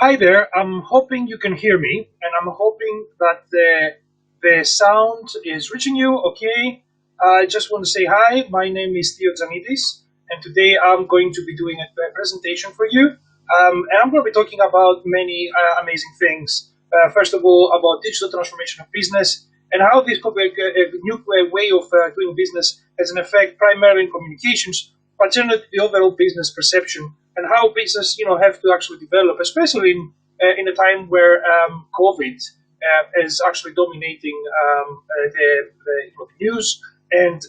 Hi there. I'm hoping you can hear me, and I'm hoping that the sound is reaching you. Okay. I just want to say hi. My name is Theo Zanidis, and today I'm going to be doing a presentation for you. And I'm going to be talking about many amazing things. First of all, about digital transformation of business and how this could be a new way of doing business has an effect primarily in communications, but generally the overall business perception and how business have to actually develop, especially in a time where COVID is actually dominating the news and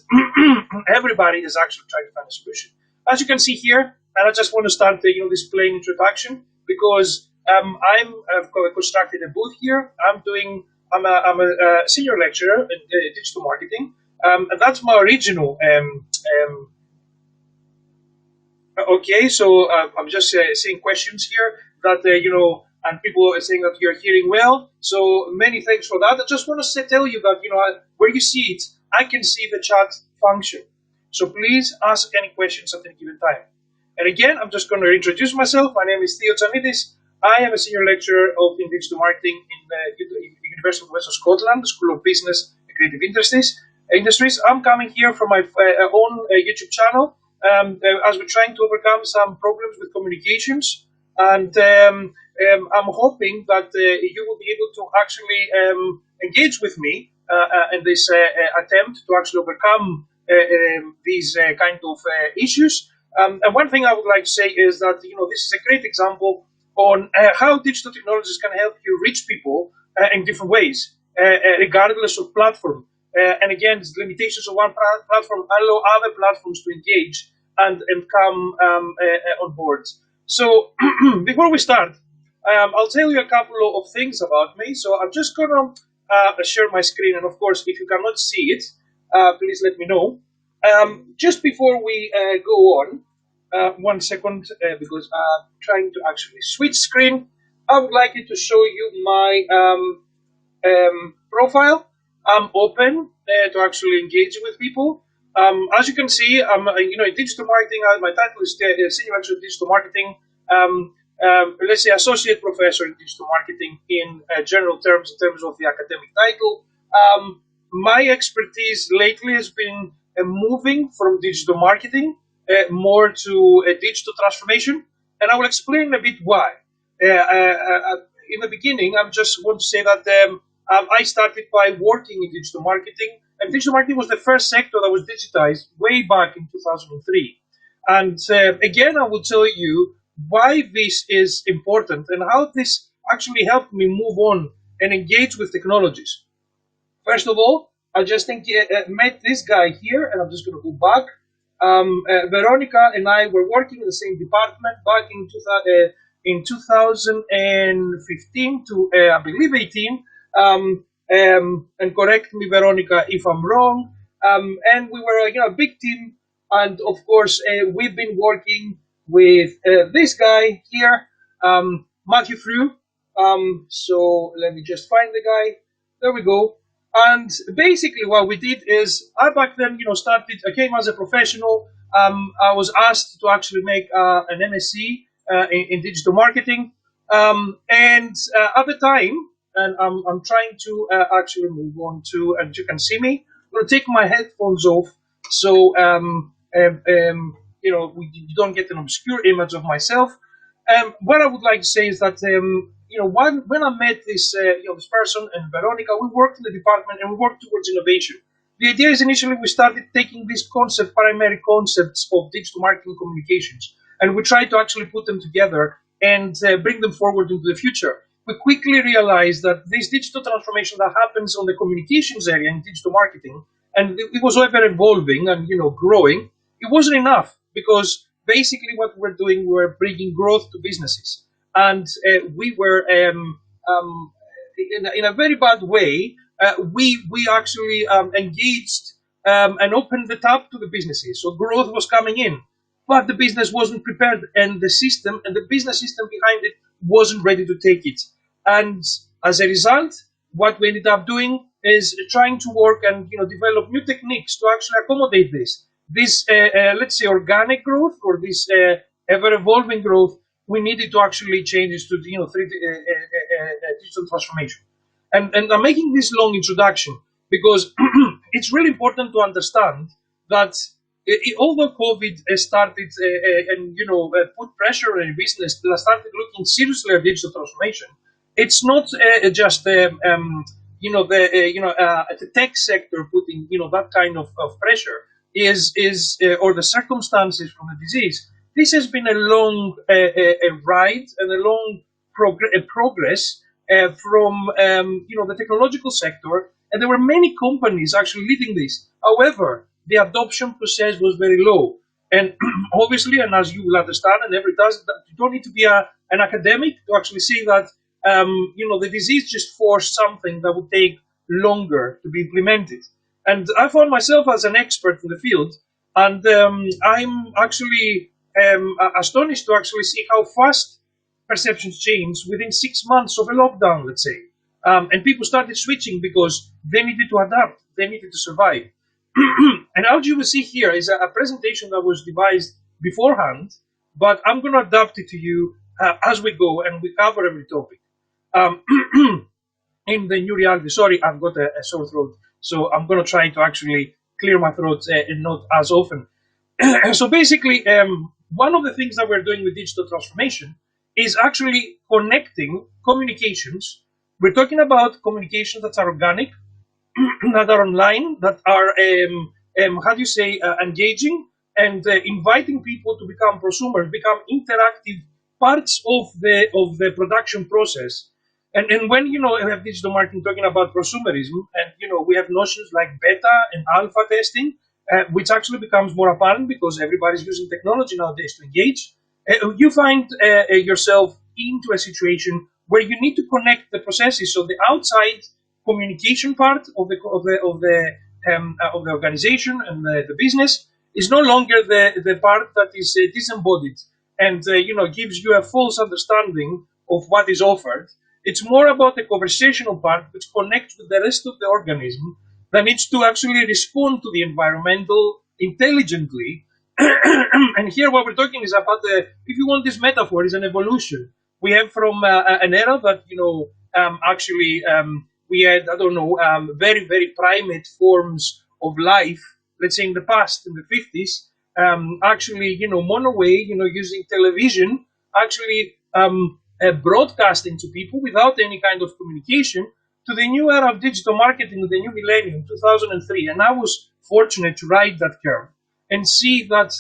everybody is actually trying to find a solution. As you can see here, and I just want to start this plain introduction because I've constructed a booth here. I'm a senior lecturer in digital marketing, and that's my original okay, so I'm just seeing questions here that and people are saying that you're hearing well. So many thanks for that. I just want to tell you that where you see it, I can see the chat function. So please ask any questions at any given time. And again, I'm just going to introduce myself. My name is Theo Tsanidis. I am a senior lecturer in digital marketing in the University of Western Scotland, School of Business and Creative Industries. I'm coming here from my own YouTube channel as we're trying to overcome some problems with communications. And I'm hoping that you will be able to actually engage with me in this attempt to actually overcome these kind of issues. And one thing I would like to say is that this is a great example on how digital technologies can help you reach people in different ways, regardless of platform. And again, the limitations of one platform allow other platforms to engage and come on board. So before we start, I'll tell you a couple of things about me. So I'm just going to share my screen. And of course, if you cannot see it, please let me know. Just before we go on, 1 second, because I'm trying to actually switch screen, I would like to show you my profile. I'm open to actually engage with people. As you can see, I'm in digital marketing. My title is Senior Lecturer in Digital Marketing. Let's say Associate Professor in Digital Marketing in general terms, in terms of the academic title. My expertise lately has been moving from digital marketing more to digital transformation, and I will explain a bit why. In the beginning, I just want to say that I started by working in digital marketing, and digital marketing was the first sector that was digitized way back in 2003. And again, I will tell you why this is important and how this actually helped me move on and engage with technologies. First of all, I just met this guy here, and I'm just going to go back. Veronica and I were working in the same department back in 2015 to, I believe, 18. And correct me, Veronica, if I'm wrong. And we were a big team. And of course, we've been working with this guy here, Matthew Frew. So let me just find the guy. There we go. And basically what we did is, I back then, I came as a professional. I was asked to actually make an MSc in digital marketing. And at the time, and I'm trying to actually move on to, and you can see me, I'm going to take my headphones off so, you don't get an obscure image of myself. What I would like to say is that, when I met this person and Veronica, we worked in the department and we worked towards innovation. The idea is initially we started taking these primary concepts of digital marketing communications, and we tried to actually put them together and bring them forward into the future. We quickly realized that this digital transformation that happens on the communications area in digital marketing, and it was ever evolving and growing, it wasn't enough, because basically what we're doing, we were bringing growth to businesses. And we were, in a very bad way, we actually engaged and opened the tap to the businesses. So growth was coming in, but the business wasn't prepared, and the business system behind it wasn't ready to take it. And as a result, what we ended up doing is trying to work and develop new techniques to actually accommodate this. This, let's say, organic growth, or this ever-evolving growth. We needed to actually change this to digital transformation. And I'm making this long introduction because it's really important to understand that although COVID started and put pressure on a business that started looking seriously at digital transformation, it's not just the tech sector putting that kind of pressure or the circumstances from the disease. This has been a long ride and a long progress from the technological sector, and there were many companies actually leading this. However, the adoption process was very low. And obviously, and as you will understand, and every does, that you don't need to be an academic to actually see that the disease just forced something that would take longer to be implemented. And I found myself as an expert in the field, and I'm actually astonished to actually see how fast perceptions changed within 6 months of a lockdown, let's say. And people started switching because they needed to adapt, they needed to survive. And what you will see here is a presentation that was devised beforehand, but I'm going to adapt it to you as we go and we cover every topic. Um, in the new reality, sorry, I've got a sore throat, so I'm going to try to actually clear my throat and not as often. So basically, one of the things that we're doing with digital transformation is actually connecting communications. We're talking about communications that are organic, that are online, that are how do you say engaging and inviting people to become prosumers, become interactive parts of the production process. And when we have digital marketing talking about prosumerism, and we have notions like beta and alpha testing, which actually becomes more apparent because everybody's using technology nowadays to engage. You find yourself into a situation where you need to connect the processes. So the outside communication part of the organization and the business is no longer the part that is disembodied and gives you a false understanding of what is offered. It's more about the conversational part which connects with the rest of the organism that needs to actually respond to the environmental intelligently. And here what we're talking is about if you want, this metaphor is an evolution. We have from an era that actually we had, I don't know, very very primate forms of life. Let's say in the past, in the 50s, actually monoway, using television, actually broadcasting to people without any kind of communication, to the new era of digital marketing, the new millennium, 2003. And I was fortunate to ride that curve and see that,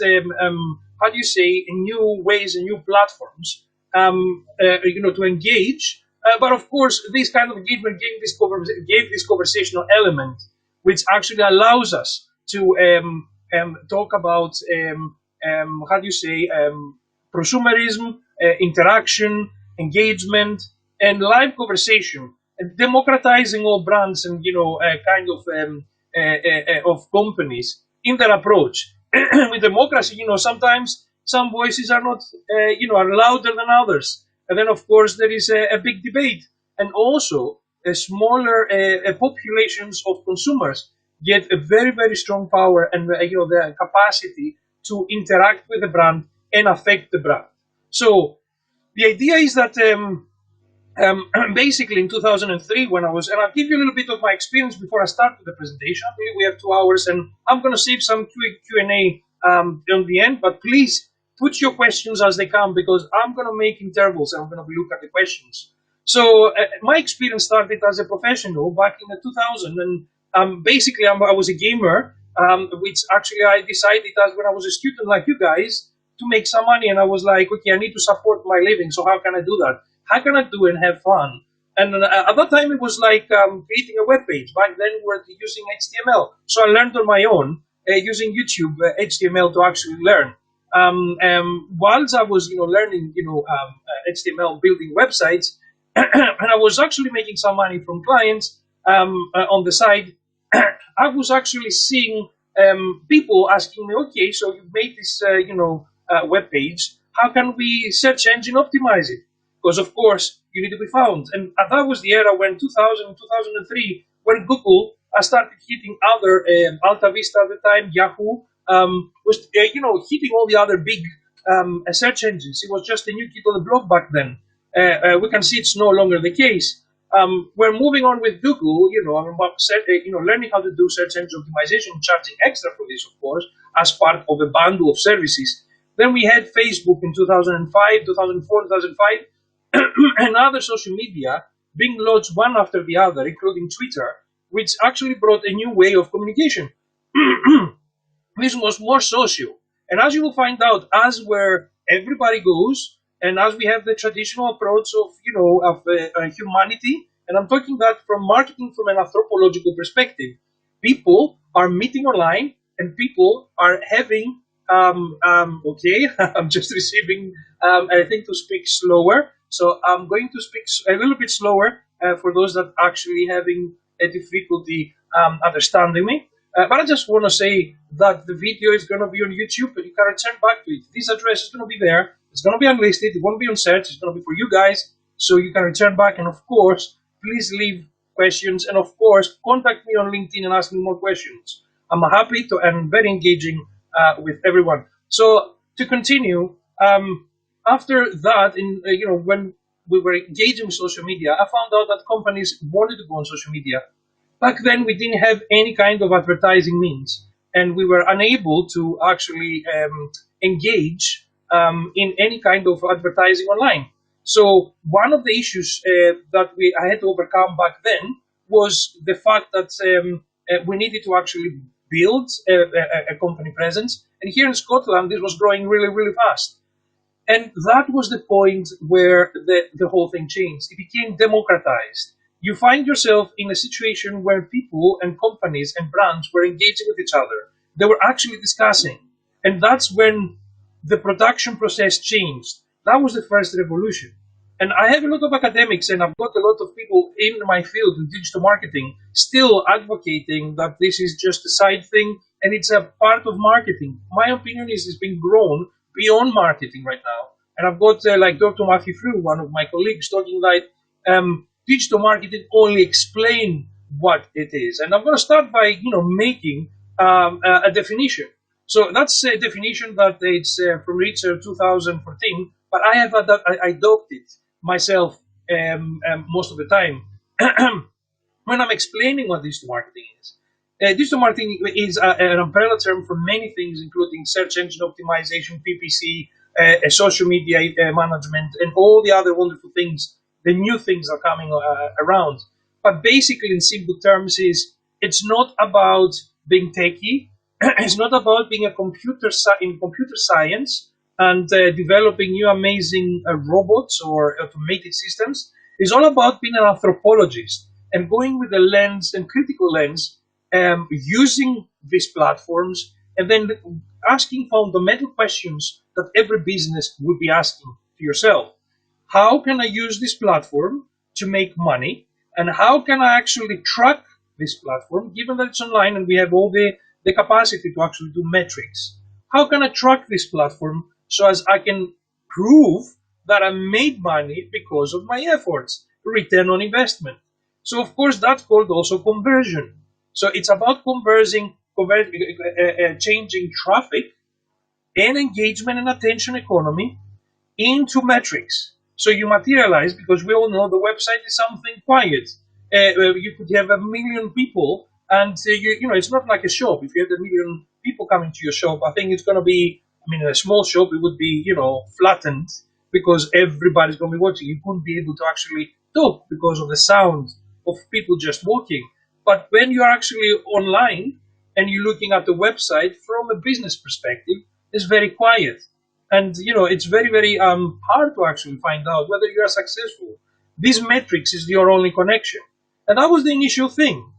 how do you say, new ways and new platforms, to engage. But of course, this kind of engagement gave this conversational element, which actually allows us to talk about, how do you say, prosumerism, interaction, engagement, and live conversation, and democratizing all brands and kind of companies in their approach. With democracy, sometimes some voices are not, are louder than others, and then of course there is a big debate, and also smaller populations of consumers get a very very strong power and the capacity to interact with the brand and affect the brand. So the idea is that basically in 2003, when and I'll give you a little bit of my experience before I start with the presentation. I believe we have 2 hours, and I'm going to save some Q&A on the end, but please put your questions as they come, because I'm going to make intervals and I'm going to look at the questions. So my experience started as a professional back in 2000, and basically I was a gamer, which actually I decided as when I was a student like you guys to make some money, and I was like, okay, I need to support my living, so how can I do that? How can I do it and have fun? And at that time, it was like creating a web page. Back then, we were using HTML. So I learned on my own using YouTube HTML to actually learn. Whilst I was, learning, HTML, building websites, and I was actually making some money from clients on the side, I was actually seeing people asking me, okay, so you made this, web page. How can we search engine optimize it? Because of course you need to be found. And that was the era when 2000, 2003, when Google started hitting other, Alta Vista at the time, Yahoo, was, hitting all the other big search engines. It was just a new kid on the block back then. We can see it's no longer the case. We're moving on with Google, learning how to do search engine optimization, charging extra for this, of course, as part of a bundle of services. Then we had Facebook in 2005, 2004, 2005, and other social media being launched one after the other, including Twitter, which actually brought a new way of communication. This was more social. And as you will find out, as where everybody goes, and as we have the traditional approach of, humanity, And I'm talking that from marketing from an anthropological perspective. People are meeting online and people are having, okay, I'm just receiving, I think to speak slower. So I'm going to speak a little bit slower for those that actually having a difficulty understanding me. But I just want to say that the video is going to be on YouTube and you can return back to it. This address is going to be there. It's going to be unlisted. It won't be on search. It's going to be for you guys. So you can return back. And of course, please leave questions. And of course, contact me on LinkedIn and ask me more questions. I'm happy to and very engaging with everyone. So to continue, after that, when we were engaging with social media, I found out that companies wanted to go on social media. Back then, we didn't have any kind of advertising means, and we were unable to actually engage in any kind of advertising online. So one of the issues that I had to overcome back then was the fact that we needed to actually build a company presence. And here in Scotland, this was growing really, really fast. And that was the point where the whole thing changed. It became democratized. You find yourself in a situation where people and companies and brands were engaging with each other. They were actually discussing. And that's when the production process changed. That was the first revolution. And I have a lot of academics and I've got a lot of people in my field in digital marketing still advocating that this is just a side thing and it's a part of marketing. My opinion is it's been grown beyond marketing right now. And I've got like Dr. Matthew Frew, one of my colleagues, talking like digital marketing only explain what it is. And I'm going to start by making a definition. So that's a definition that it's from Research 2014, but I have I adopted myself most of the time when I'm explaining what digital marketing is. Digital marketing is an umbrella term for many things, including search engine optimization, PPC, social media management, and all the other wonderful things. The new things are coming around. But basically, in simple terms, it's not about being techie. It's not about being a in computer science and developing new amazing robots or automated systems. It's all about being an anthropologist and going with a lens and critical lens, using these platforms and then asking fundamental questions that every business would be asking to yourself. How can I use this platform to make money? And how can I actually track this platform, given that it's online and we have all the capacity to actually do metrics? How can I track this platform so as I can prove that I made money because of my efforts, return on investment? So of course that's called also conversion. So it's about changing traffic and engagement and attention economy into metrics. So you materialize, because we all know the website is something quiet. You could have 1 million people, and it's not like a shop. If you have 1 million people coming to your shop, I think it's going to be, in a small shop, it would be, flattened because everybody's going to be watching. You wouldn't be able to actually talk because of the sound of people just walking. But when you're actually online and you're looking at the website from a business perspective, it's very quiet. And it's very, very hard to actually find out whether you are successful. These metrics is your only connection. And that was the initial thing.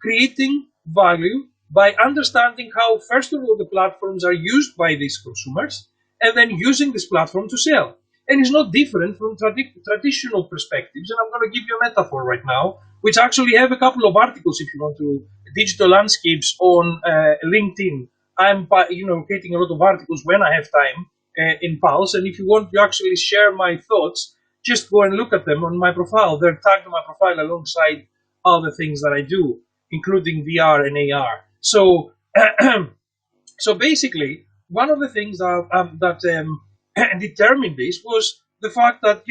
Creating value by understanding how, first of all, the platforms are used by these consumers, and then using this platform to sell. And it's not different from traditional perspectives. And I'm going to give you a metaphor right now, which actually have a couple of articles if you want to, digital landscapes on LinkedIn. I'm creating a lot of articles when I have time in Pulse. And if you want to actually share my thoughts, just go and look at them on my profile. They're tagged on my profile alongside other things that I do, including VR and AR. So, so basically, one of the things that determined this was the fact that,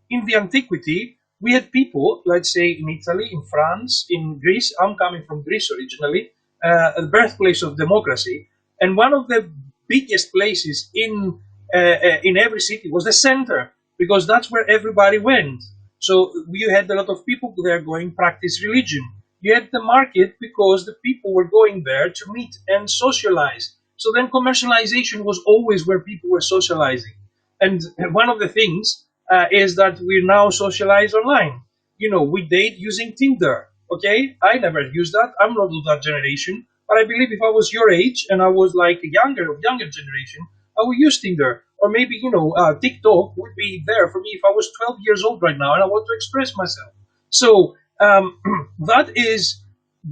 in the antiquity, we had people, let's say in Italy, in France, in Greece. I'm coming from Greece originally, the birthplace of democracy. And one of the biggest places in every city was the center, because that's where everybody went. So you had a lot of people there going practice religion. You had the market because the people were going there to meet and socialize. So then commercialization was always where people were socializing. And one of the things is that we now socialize online. we date using Tinder. Okay, I never used that. I'm not of that generation, but I believe if I was your age and I was like a younger generation, I would use Tinder. Or maybe TikTok would be there for me if I was 12 years old right now and I want to express myself. So that is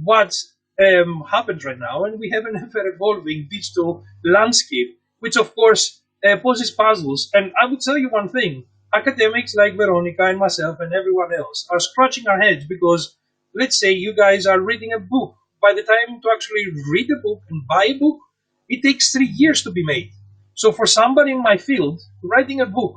what happens right now, and we have an ever evolving digital landscape, which of course poses puzzles. And I would tell you one thing: academics like Veronica and myself and everyone else are scratching our heads because, let's say, you guys are reading a book. By the time to actually read a book and buy a book, it takes 3 years to be made. So for somebody in my field, writing a book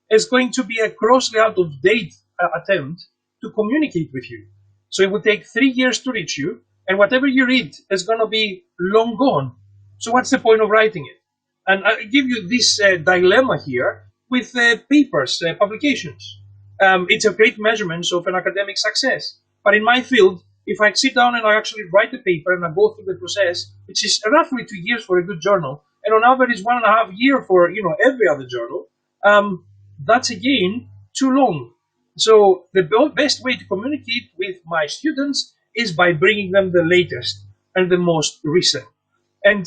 is going to be a grossly out of date attempt to communicate with you. So it will take 3 years to reach you, and whatever you read is going to be long gone. So what's the point of writing it? And I give you this dilemma here with papers, publications. It's a great measurement of an academic success. But in my field, if I sit down and I actually write the paper and I go through the process, which is roughly 2 years for a good journal, and on average 1.5 years for every other journal, that's again too long. So the best way to communicate with my students is by bringing them the latest and the most recent. And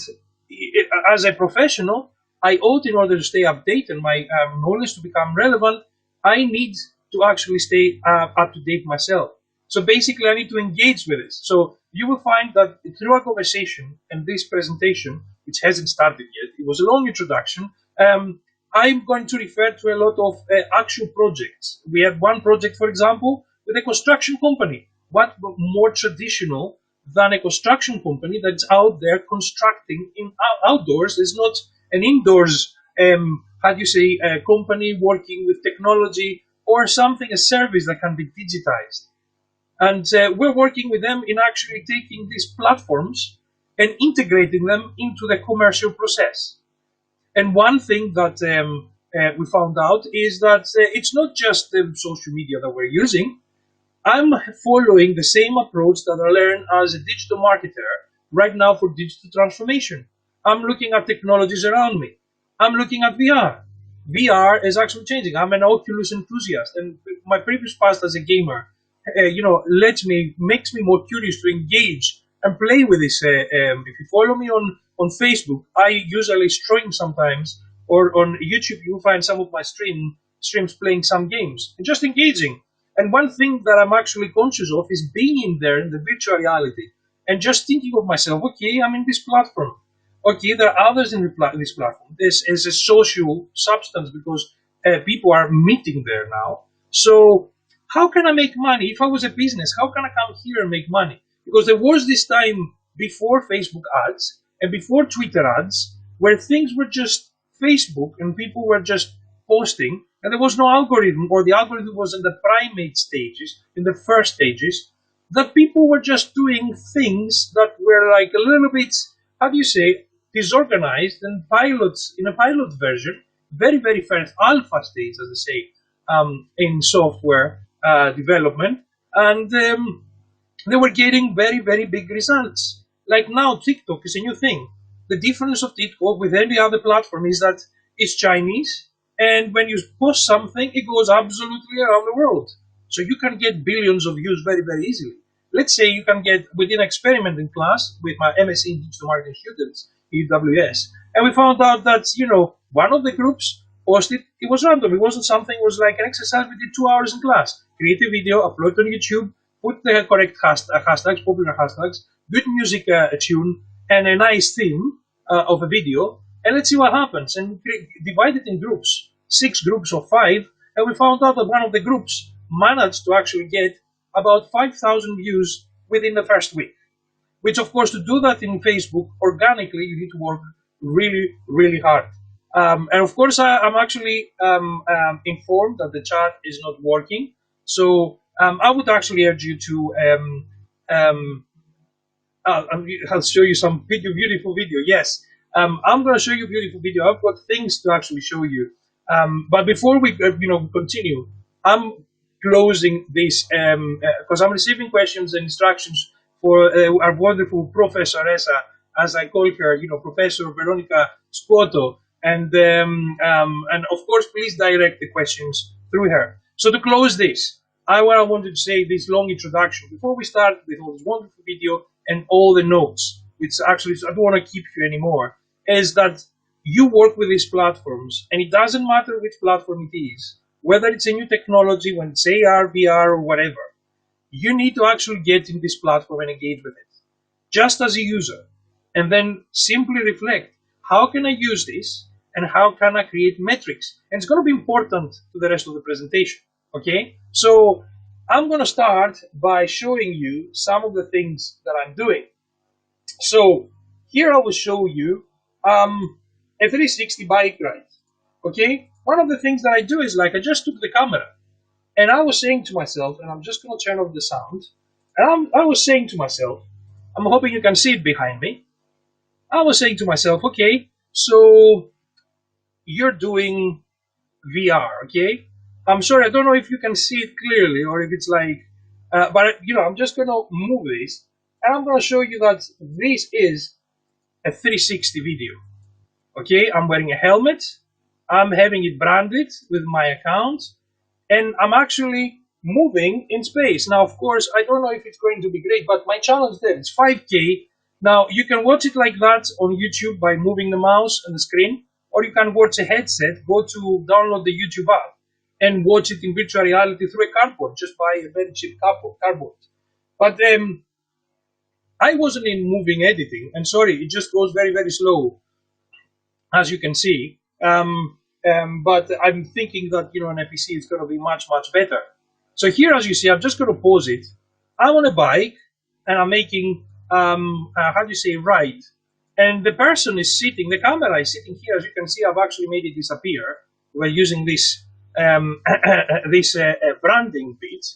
as a professional, I ought, in order to stay updated and my knowledge to become relevant, I need to actually stay up to date myself. So basically, I need to engage with this. So you will find that through our conversation and this presentation, which hasn't started yet, it was a long introduction. I'm going to refer to a lot of actual projects. We have one project, for example, with a construction company. What more traditional than a construction company that's out there constructing in outdoors? It's not an indoors, how do you say, a company working with technology or something, a service that can be digitized. And we're working with them in actually taking these platforms and integrating them into the commercial process. And one thing that we found out is that it's not just the social media that we're using. I'm following the same approach that I learned as a digital marketer right now for digital transformation. I'm looking at technologies around me. I'm looking at VR. VR is actually changing. I'm an Oculus enthusiast, and my previous past as a gamer, makes me more curious to engage and play with this. If you follow me on Facebook, I usually stream sometimes, or on YouTube, you'll find some of my streams playing some games and just engaging. And one thing that I'm actually conscious of is being in there in the virtual reality and just thinking of myself, okay, I'm in this platform. Okay, there are others in this platform. This is a social substance because people are meeting there now. So how can I make money? If I was a business, how can I come here and make money? Because there was this time before Facebook ads and before Twitter ads where things were just Facebook and people were just posting, and there was no algorithm, or the algorithm was in the primate stages, in the first stages, that people were just doing things that were like a little bit, how do you say, disorganized and pilots in a pilot version, very, very first alpha stage, as they say, in software development, and they were getting very, very big results. Like now, TikTok is a new thing. The difference of TikTok with any other platform is that it's Chinese, and when you post something, it goes absolutely around the world. So you can get billions of views very, very easily. Let's say you can get, within an experiment in class with my MSc in Digital Marketing students, EWS, and we found out that, one of the groups posted, it was random. It wasn't something, it was like an exercise we did 2 hours in class. Create a video, upload it on YouTube, put the correct hashtags, popular hashtags, good music tune, and a nice theme of a video, and let's see what happens. And divide it in groups, 6 groups of 5, and we found out that one of the groups managed to actually get about 5,000 views within the first week. Which, of course, to do that in Facebook organically, you need to work really, really hard. And of course, I'm actually informed that the chat is not working. So I would actually urge you to, I'll show you some beautiful video. Yes, I'm going to show you a beautiful video. I've got things to actually show you. But before we continue, I'm closing this because I'm receiving questions and instructions for our wonderful professoressa, as I call her, Professor Veronica Spoto, and of course, please direct the questions through her. So to close this, what I wanted to say, this long introduction, before we start with all this wonderful video and all the notes, which actually I don't want to keep you anymore, is that you work with these platforms, and it doesn't matter which platform it is, whether it's a new technology, when it's AR, VR, or whatever, you need to actually get in this platform and engage with it, just as a user, and then simply reflect, how can I use this, and how can I create metrics? And it's going to be important to the rest of the presentation. Okay, so I'm going to start by showing you some of the things that I'm doing. So here I will show you a 360 bike ride. Okay, one of the things that I do is, like, I just took the camera and I was saying to myself, and I'm just going to turn off the sound, and I was saying to myself, I'm hoping you can see it behind me. I was saying to myself, okay, so you're doing VR, okay? I'm sorry, I don't know if you can see it clearly or if it's like, but I'm just going to move this, and I'm going to show you that this is a 360 video. Okay, I'm wearing a helmet, I'm having it branded with my account, and I'm actually moving in space. Now, of course, I don't know if it's going to be great, but my channel is there. It's 5K. Now, you can watch it like that on YouTube by moving the mouse and the screen, or you can watch a headset, go to download the YouTube app, and watch it in virtual reality through a cardboard, just buy a very cheap cardboard. But I wasn't in moving editing, and sorry, it just goes very, very slow, as you can see. But I'm thinking that, on a PC it's going to be much, much better. So here, as you see, I'm just going to pause it. I'm on a bike, and I'm making, right. And the person is sitting, the camera is sitting here. As you can see, I've actually made it disappear by using this branding bit.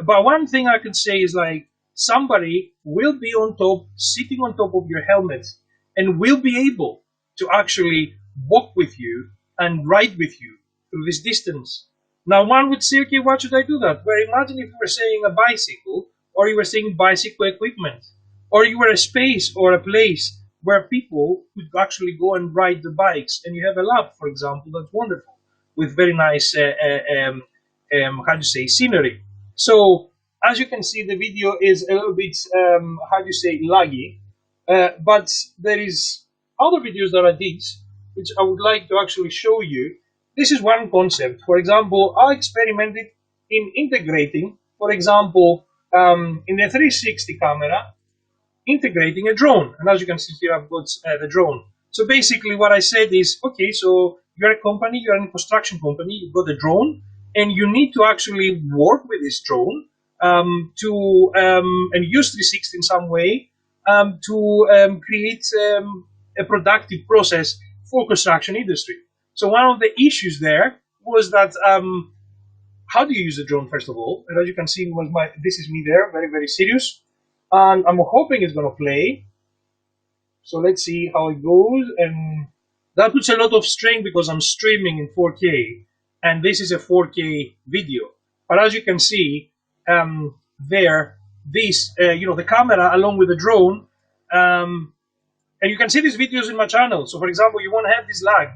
But one thing I can say is, like, somebody will be on top, sitting on top of your helmet, and will be able to actually walk with you and ride with you through this distance. Now, one would say, okay, why should I do that? Well, imagine if you were saying a bicycle, or you were saying bicycle equipment, or you were a space or a place where people could actually go and ride the bikes, and you have a lab, for example, that's wonderful, with very nice, scenery. So, as you can see, the video is a little bit, laggy, but there is other videos that I did, which I would like to actually show you. This is one concept. For example, I experimented in integrating, for example, in the 360 camera, integrating a drone. And as you can see here, I've got the drone. So basically what I said is, okay, so you're a company, you're a construction company, you've got a drone, and you need to actually work with this drone and use 360 in some way to create a productive process for construction industry. So one of the issues there was that how do you use a drone, first of all? And as you can see, this is me there, very, very serious. And I'm hoping it's going to play. So let's see how it goes. And that puts a lot of strain because I'm streaming in 4K. And this is a 4K video. But as you can see, the camera along with the drone, and you can see these videos in my channel. So for example, you won't have this lag.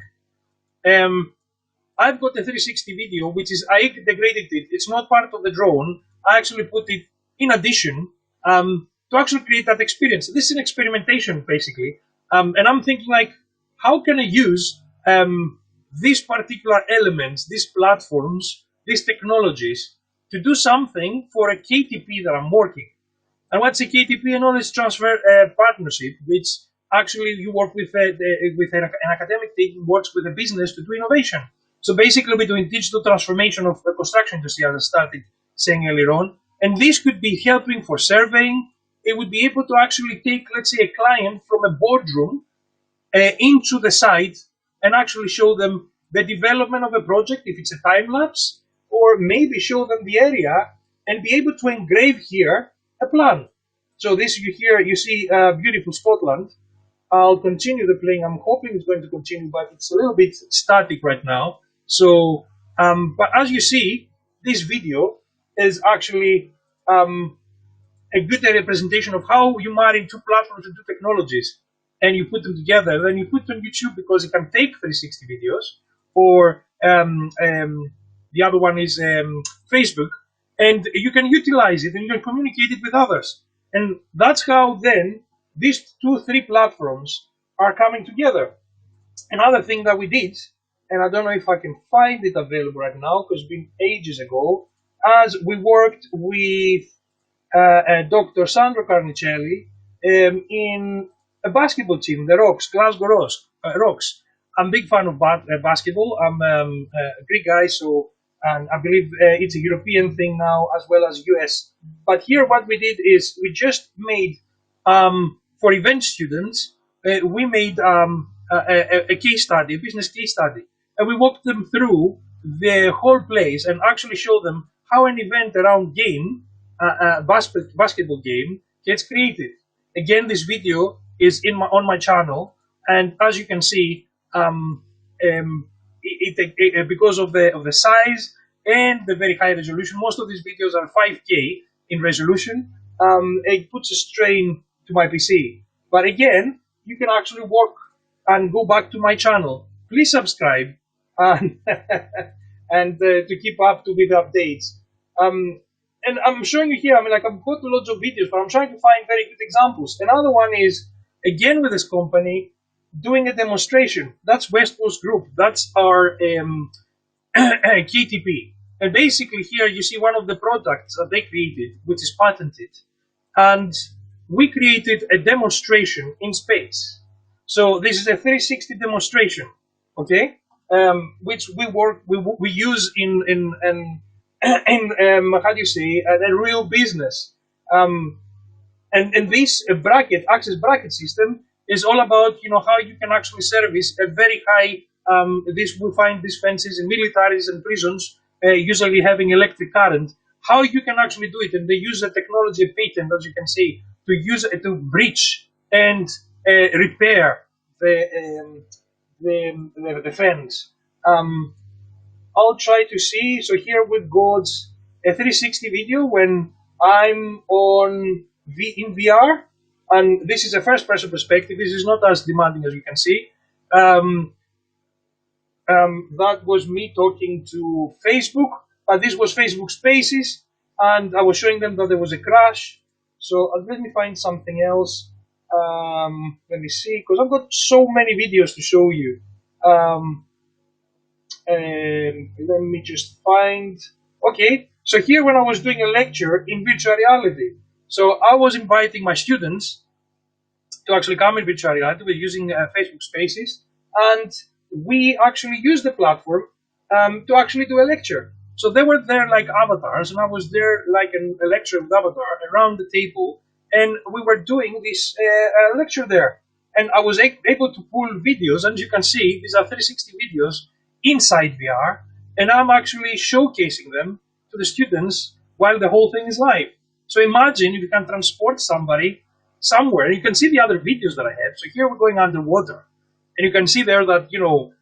I've got a 360 video, which is, I integrated it. It's not part of the drone. I actually put it in addition to actually create that experience. This is an experimentation, basically. And I'm thinking, like, how can I use these particular elements, these platforms, these technologies to do something for a KTP that I'm working? And what's a KTP? A knowledge transfer partnership, which actually you work with an academic team, works with a business to do innovation. So basically we're doing digital transformation of construction industry, as I started saying earlier on. And this could be helping for surveying. It would be able to actually take, let's say, a client from a boardroom into the site and actually show them the development of a project, if it's a time lapse, or maybe show them the area and be able to engrave here a plan. So this you see beautiful Scotland. I'll continue the playing. I'm hoping it's going to continue, but it's a little bit static right now. So, but as you see, this video is actually a good representation of how you marry two platforms and two technologies, and you put them together. Then you put them on YouTube because you can take 360 videos, or the other one is Facebook, and you can utilize it and you can communicate it with others. And that's how then these two, three platforms are coming together. Another thing that we did, and I don't know if I can find it available right now because it's been ages ago, as we worked with Dr. Sandro Carnicelli in a basketball team, the Rocks, Glasgow Rocks. I'm a big fan of basketball. I'm a Greek guy, so and I believe it's a European thing now as well as US. But here, what we did is we just made for event students, we made a case study, a business case study, and we walked them through the whole place and actually show them how an event around game, basketball game, gets created. Again, this video is on my channel, and as you can see, because of the size and the very high resolution, most of these videos are 5K in resolution. It puts a strain to my PC. But again, you can actually work and go back to my channel. Please subscribe and, and to keep up to with updates. And I'm showing you here, I mean, like I've got loads of videos, but I'm trying to find very good examples. Another one is, again, with this company, doing a demonstration. That's West Coast Group. That's our KTP. And basically here you see one of the products that they created, which is patented. And we created a demonstration in space. So this is a 360 demonstration, okay? Which we use in how do you say, a real business. And this access bracket system is all about, you know, how you can actually service a very high, we find these fences in militaries and prisons, usually having electric current, how you can actually do it. And they use a technology, a patent, as you can see, to use it to breach and repair the fence. I'll try to see. So here we've got a 360 video when I'm in VR, and this is a first-person perspective. This is not as demanding as you can see. That was me talking to Facebook, but this was Facebook Spaces, and I was showing them that there was a crash. So let me find something else. Let me see, because I've got so many videos to show you. Let me just find. Okay, so here when I was doing a lecture in virtual reality, so I was inviting my students to actually come in virtual reality. We're using Facebook Spaces, and we actually used the platform to actually do a lecture. So they were there like avatars, and I was there like a lecture with avatar around the table, and we were doing this lecture there. And I was able to pull videos, and you can see these are 360 videos inside VR, and I'm actually showcasing them to the students while the whole thing is live. So imagine if you can transport somebody somewhere. You can see the other videos that I have. So here we're going underwater, and you can see there that, you know,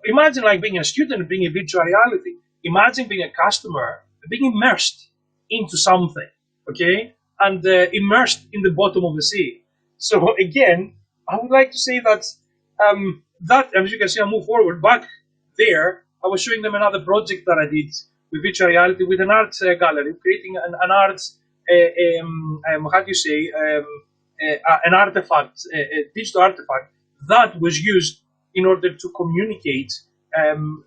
imagine like being a student, being in virtual reality. Imagine being a customer, being immersed into something, okay, and immersed in the bottom of the sea. So again, I would like to say that as you can see, I move forward back there. I was showing them another project that I did with virtual reality with an art gallery, creating an art, how do you say, an artifact, a digital artifact that was used in order to communicate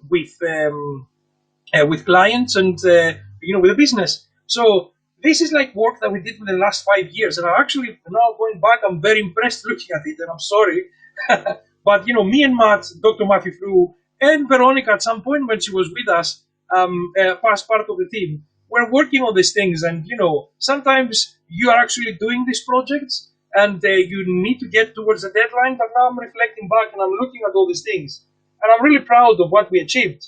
with clients and you know, with the business. So this is like work that we did in the last 5 years, and I'm actually now going back. I'm very impressed looking at it, and I'm sorry, but you know, me and Matt, Dr. Matthew Flew, and Veronica at some point when she was with us, as part of the team, we're working on these things. And you know, sometimes you are actually doing these projects, and you need to get towards the deadline. But now I'm reflecting back, and I'm looking at all these things, and I'm really proud of what we achieved.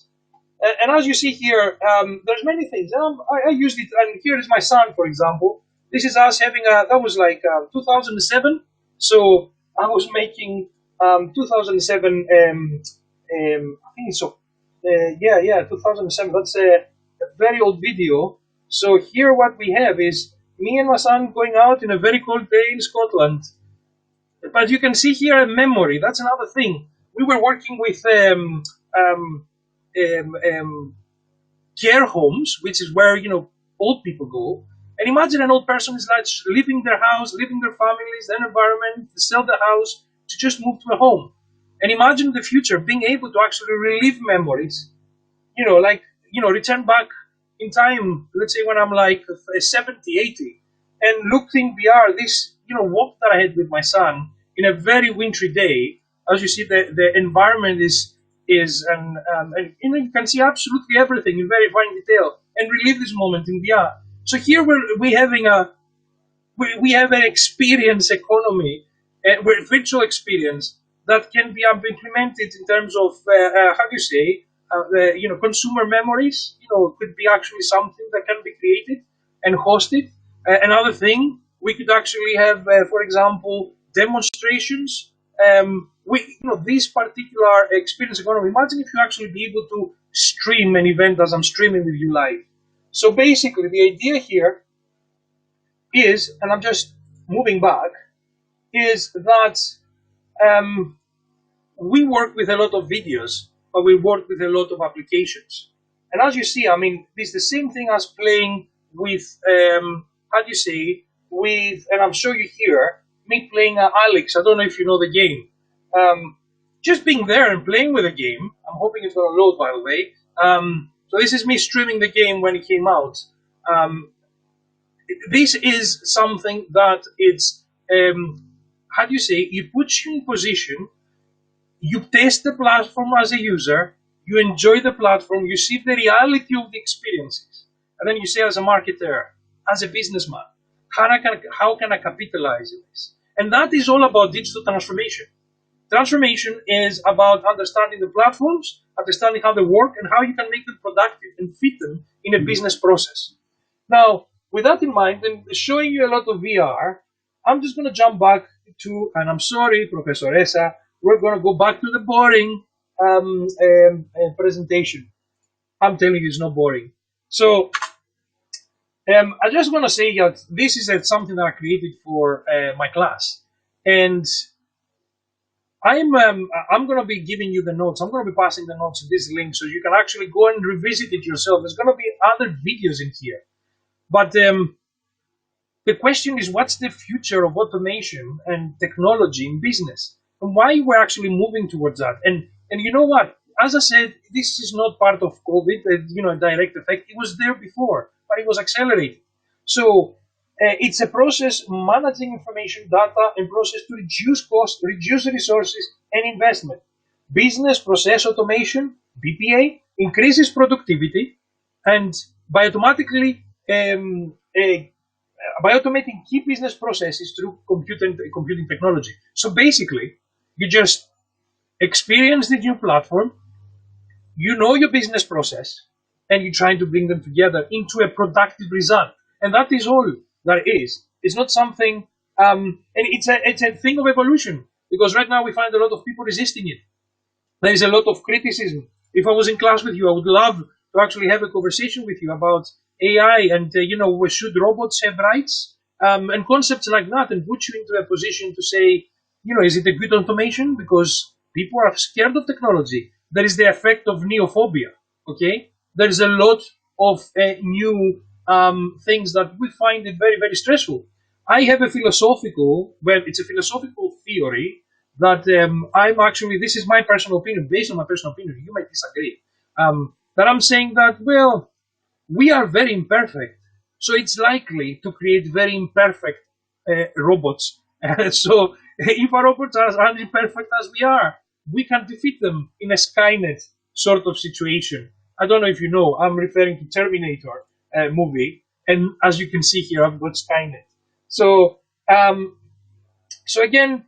And as you see here, there's many things. I used it, and here is my son, for example. This is us having that was like 2007. So I was making 2007. I think so. 2007. That's a very old video. So here, what we have is me and my son going out in a very cold day in Scotland. But you can see here a memory. That's another thing. We were working with care homes, which is where old people go. And imagine an old person is like leaving their house, leaving their families, their environment, to sell the house to just move to a home. And imagine the future being able to actually relive memories, like, return back in time, let's say when I'm like 70, 80, and looking VR, this, walk that I had with my son in a very wintry day. As you see, the environment and you can see absolutely everything in very fine detail and relive this moment in VR. So here we having we have an experience economy, with virtual experience that can be implemented in terms of how do you say, consumer memories. Could be actually something that can be created and hosted. Another thing, we could actually have, for example, demonstrations. This particular experience economy. Imagine if you actually be able to stream an event as I'm streaming with you live. So basically, the idea here is, and I'm just moving back, is that we work with a lot of videos, but we work with a lot of applications. And as you see, I mean, it's the same thing as playing with, how do you say, and I'm showing you here, me playing Alex. I don't know if you know the game. Just being there and playing with the game. I'm hoping it's going to load, by the way. So this is me streaming the game when it came out. This is something that it's, how do you say, it puts you in position, you test the platform as a user, you enjoy the platform, you see the reality of the experiences, and then you say as a marketer, as a businessman, how can I capitalize on this? And that is all about digital transformation. Transformation is about understanding the platforms, understanding how they work, and how you can make them productive and fit them in a business process. Now, with that in mind, and showing you a lot of VR, I'm just going to jump back to, and I'm sorry, Professor Esa, we're going to go back to the boring presentation. I'm telling you, it's not boring. So, I just want to say that this is something that I created for my class, and I'm going to be giving you the notes. I'm going to be passing the notes to this link so you can actually go and revisit it yourself. There's going to be other videos in here, but the question is, what's the future of automation and technology in business, and why we're actually moving towards that? And you know what? As I said, this is not part of COVID, a direct effect. It was there before, but it was accelerated. So it's a process managing information, data, and process to reduce cost, reduce resources, and investment. Business process automation (BPA) increases productivity, and by automatically by automating key business processes through computing technology. So basically, you just experience the new platform, you know your business process, and you're trying to bring them together into a productive result. And that is all that is. It's not something, and it's a thing of evolution, because right now we find a lot of people resisting it. There is a lot of criticism. If I was in class with you, I would love to actually have a conversation with you about AI and, should robots have rights, and concepts like that, and put you into a position to say, is it a good automation? Because people are scared of technology. There is the effect of neophobia, okay? There is a lot of new things that we find it very, very stressful. I have it's a philosophical theory that this is my personal opinion, based on my personal opinion, you might disagree, that I'm saying that, well, we are very imperfect, so it's likely to create very imperfect robots. So if our robots are as imperfect as we are, we can defeat them in a Skynet sort of situation. I don't know if you know, I'm referring to Terminator movie, and as you can see here, I've got Skynet. So, again,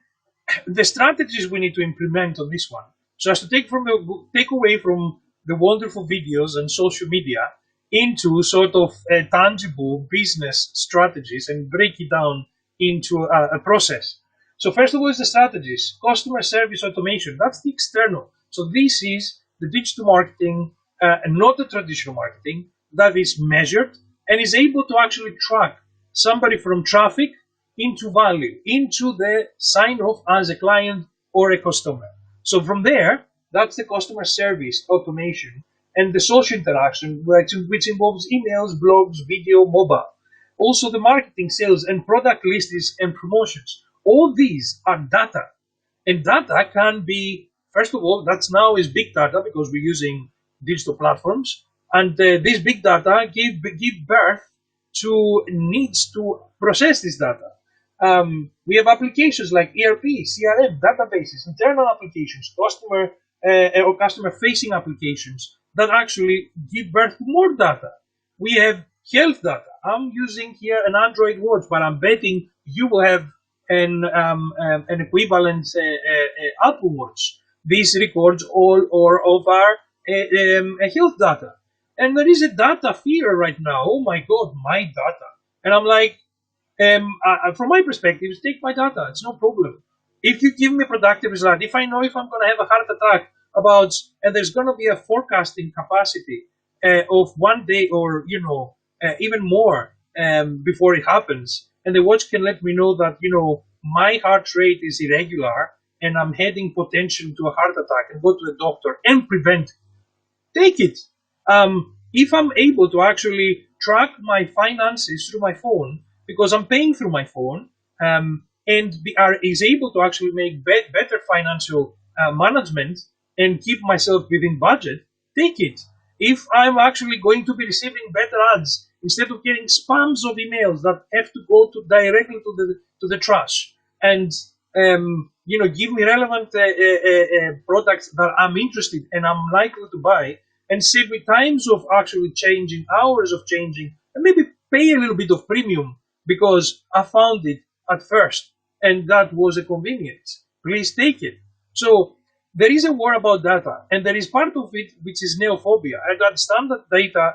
the strategies we need to implement on this one, so as to take away from the wonderful videos and social media into sort of tangible business strategies and break it down into a process. So first of all is the strategies. Customer service automation, that's the external. So this is the digital marketing and not the traditional marketing that is measured and is able to actually track somebody from traffic into value, into the sign off as a client or a customer. So from there, that's the customer service automation. and the social interaction, which involves emails, blogs, video, mobile. Also the marketing, sales, and product listings and promotions. All these are data. And data can be, first of all, that's now is big data because we're using digital platforms. And this big data give birth to needs to process this data. We have applications like ERP, CRM, databases, internal applications, customer or customer-facing applications that actually give birth to more data. We have health data. I'm using here an Android watch, but I'm betting you will have an equivalent Apple Watch. This records all or of our health data. And there is a data fear right now. Oh my God, my data. And I'm like, from my perspective, take my data. It's no problem. If you give me a productive result, if I know if I'm going to have a heart attack about, and there's going to be a forecasting capacity of 1 day or, even more before it happens, and the watch can let me know that, my heart rate is irregular and I'm heading potentially to a heart attack, and go to the doctor and prevent it. Take it. If I'm able to actually track my finances through my phone, because I'm paying through my phone, is able to actually make better financial management and keep myself within budget, take it. If I'm actually going to be receiving better ads instead of getting spams of emails that have to go directly to the trash, and give me relevant products that I'm interested and I'm likely to buy, and save me times of actually changing, hours of changing, and maybe pay a little bit of premium because I found it at first and that was a convenience. Please take it. So there is a war about data, and there is part of it which is neophobia. I understand that data,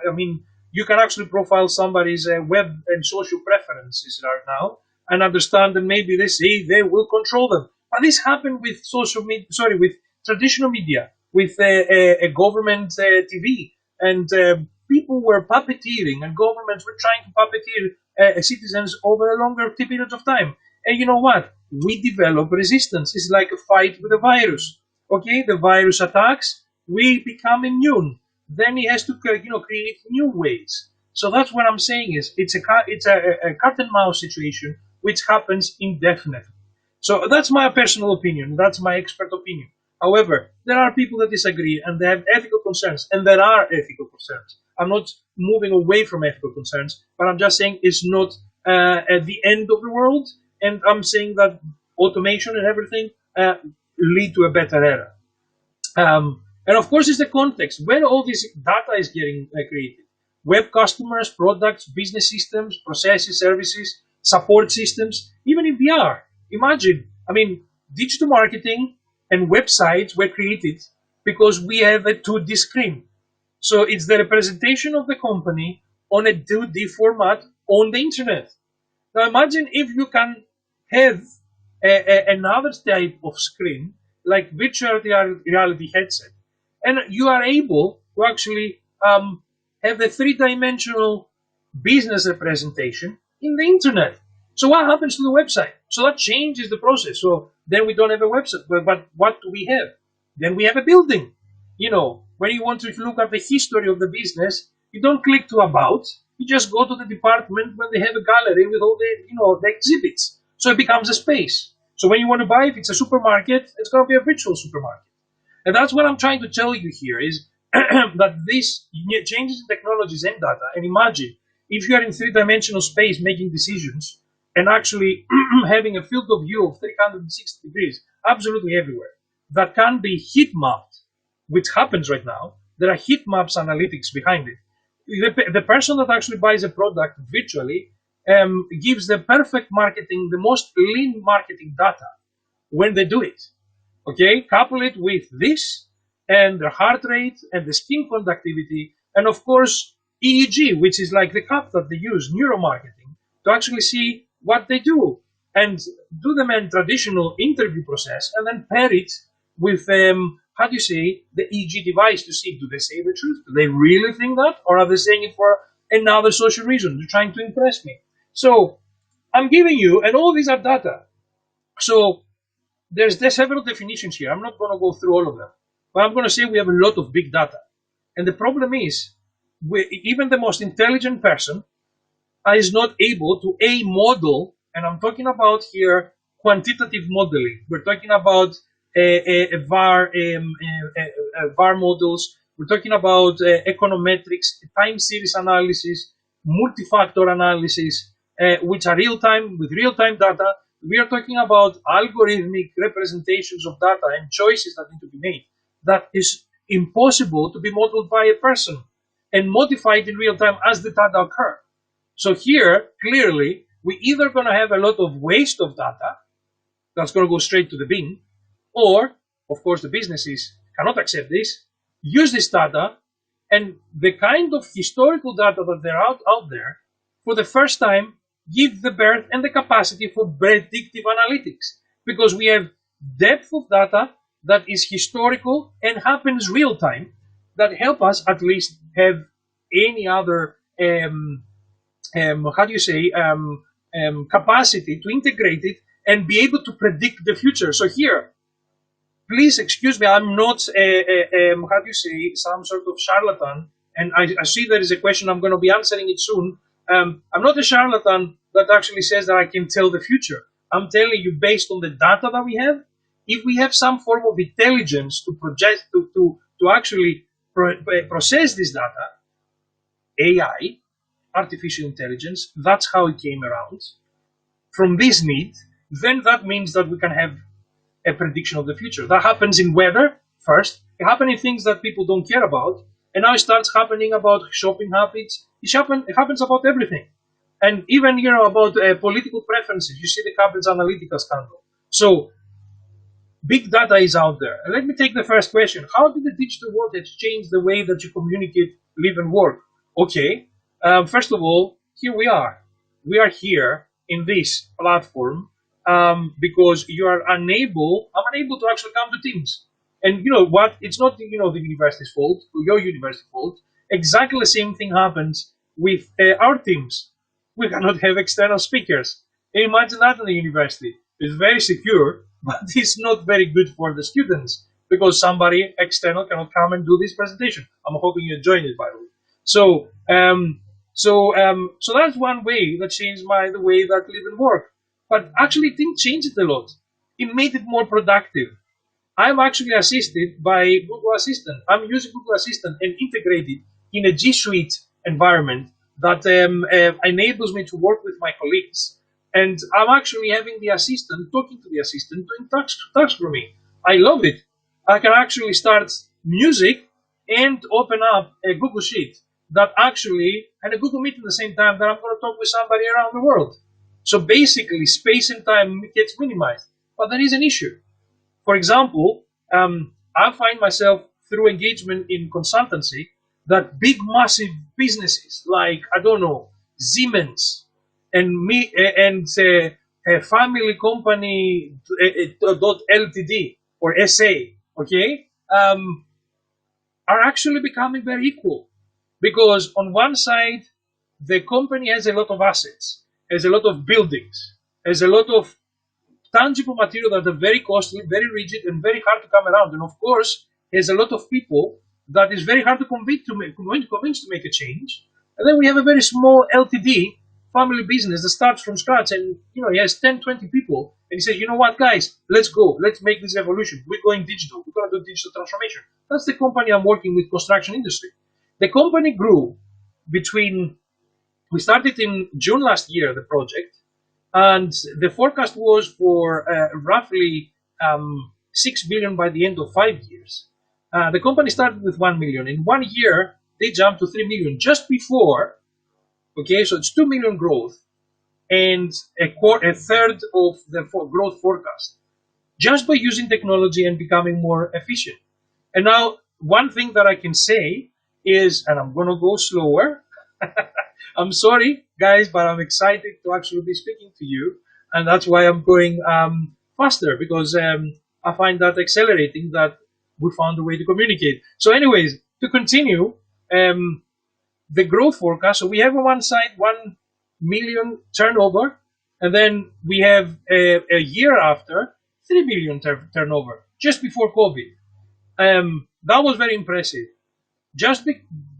you can actually profile somebody's web and social preferences right now and understand that maybe they say they will control them. But this happened with with traditional media, with a government TV, and people were puppeteering, and governments were trying to puppeteer citizens over a longer period of time. And you know what? We develop resistance. It's like a fight with a virus. Okay, the virus attacks, we become immune. Then he has to, create new ways. So that's what I'm saying is it's a cat and mouse situation which happens indefinitely. So that's my personal opinion. That's my expert opinion. However, there are people that disagree and they have ethical concerns, and there are ethical concerns. I'm not moving away from ethical concerns, but I'm just saying it's not at the end of the world, and I'm saying that automation and everything lead to a better era. And of course, it's the context where all this data is getting created. Web customers, products, business systems, processes, services, support systems, even in VR. Imagine, digital marketing and websites were created because we have a 2D screen. So it's the representation of the company on a 2D format on the internet. Now imagine if you can have another type of screen like virtual reality headset, and you are able to actually have a three-dimensional business representation in the internet. So what happens to the website? So that changes the process. So then we don't have a website, but what do we have? Then we have a building. When you want to look at the history of the business, you don't click to about. You just go to the department when they have a gallery with all the exhibits. So it becomes a space. So when you want to buy, if it's a supermarket, it's going to be a virtual supermarket. And that's what I'm trying to tell you here is that this changes in technologies and data. And imagine if you are in three-dimensional space making decisions and actually having a field of view of 360 degrees, absolutely everywhere, that can be heat mapped, which happens right now. There are heat maps analytics behind it. The person that actually buys a product virtually gives the perfect marketing, the most lean marketing data when they do it. Okay, couple it with this and the heart rate and the skin conductivity, and of course EEG, which is like the cup that they use, neuromarketing, to actually see what they do and do them in traditional interview process, and then pair it with the EEG device to see, do they say the truth? Do they really think that? Or are they saying it for another social reason? They're trying to impress me. So I'm giving you, and all these are data. So there's several definitions here. I'm not going to go through all of them, but I'm going to say we have a lot of big data. And the problem is, even the most intelligent person is not able to a model, and I'm talking about here quantitative modeling. We're talking about VAR models. We're talking about econometrics, time series analysis, multi-factor analysis, which are real time with real time data. We are talking about algorithmic representations of data and choices that need to be made. That is impossible to be modeled by a person and modified in real time as the data occur. So here, clearly, we're either going to have a lot of waste of data that's going to go straight to the bin, or, of course, the businesses cannot accept this, use this data, and the kind of historical data that they're out there, for the first time, give the birth and the capacity for predictive analytics. Because we have depth of data that is historical and happens real time that help us at least have any other capacity to integrate it and be able to predict the future. So here, please excuse me, I'm not some sort of charlatan, and I see there is a question, I'm going to be answering it soon. I'm not a charlatan that actually says that I can tell the future. I'm telling you, based on the data that we have, if we have some form of intelligence to project, to actually process this data, AI, artificial intelligence, that's how it came around. From this need, then that means that we can have a prediction of the future. That happens in weather first. It happens in things that people don't care about, and now it starts happening about shopping habits. It happens about everything, and even about political preferences. You see the Cambridge Analytica scandal. So big data is out there. And let me take the first question: how did the digital world have changed the way that you communicate, live, and work? Okay, first of all, here we are. We are here in this platform because I'm unable to actually come to Teams. And you know what? It's not the university's fault or your university's fault. Exactly the same thing happens with our teams. We cannot have external speakers. Imagine that in the university. It's very secure, but it's not very good for the students because somebody external cannot come and do this presentation. I'm hoping you join it, by the way. So that's one way that changed the way that I live and work. But actually, it didn't change it a lot. It made it more productive. I'm actually assisted by Google Assistant. I'm using Google Assistant and integrated in a G Suite environment that enables me to work with my colleagues. And I'm actually having the assistant, talking to the assistant, doing tasks for me. I love it. I can actually start music and open up a Google Sheet that actually, and a Google Meet at the same time, that I'm going to talk with somebody around the world. So basically, space and time gets minimized. But there is an issue. For example, I find myself through engagement in consultancy that big, massive businesses like, I don't know, Siemens and a family company .ltd or SA, okay, are actually becoming very equal. Because on one side, the company has a lot of assets, has a lot of buildings, has a lot of tangible material that are very costly, very rigid, and very hard to come around. And of course, there's a lot of people that is very hard to convince to make a change. And then we have a very small LTD family business that starts from scratch, and he has 10, 20 people, and he says, you know what, guys, let's go, let's make this revolution. We're going digital. We're going to do digital transformation. That's the company I'm working with, construction industry. The company grew we started in June last year, the project, and the forecast was for roughly 6 billion by the end of 5 years. The company started with 1 million. In 1 year, they jumped to 3 million just before. Okay, so it's 2 million growth and a third of the growth forecast just by using technology and becoming more efficient. And now, one thing that I can say is, and I'm going to go slower. I'm sorry, guys, but I'm excited to actually be speaking to you, and that's why I'm going faster, because I find that accelerating that we found a way to communicate. So anyways, to continue, the growth forecast, so we have on one side 1 million turnover, and then we have a year after 3 million turnover, just before COVID. That was very impressive. just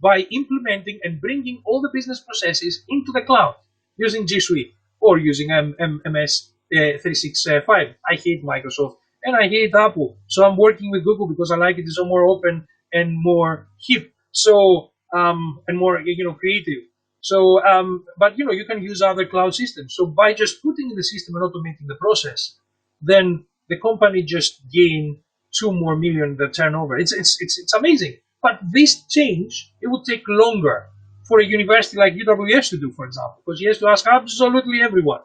by implementing and bringing all the business processes into the cloud using G Suite or using MS 365. I hate Microsoft and I hate Apple, so I'm working with Google because I like it. It's a more open and more hip, so and more creative. So, but you can use other cloud systems. So by just putting in the system and automating the process, then the company just gain 2 more million the turnover. It's amazing. But this change, it would take longer for a university like UWS to do, for example, because he has to ask absolutely everyone.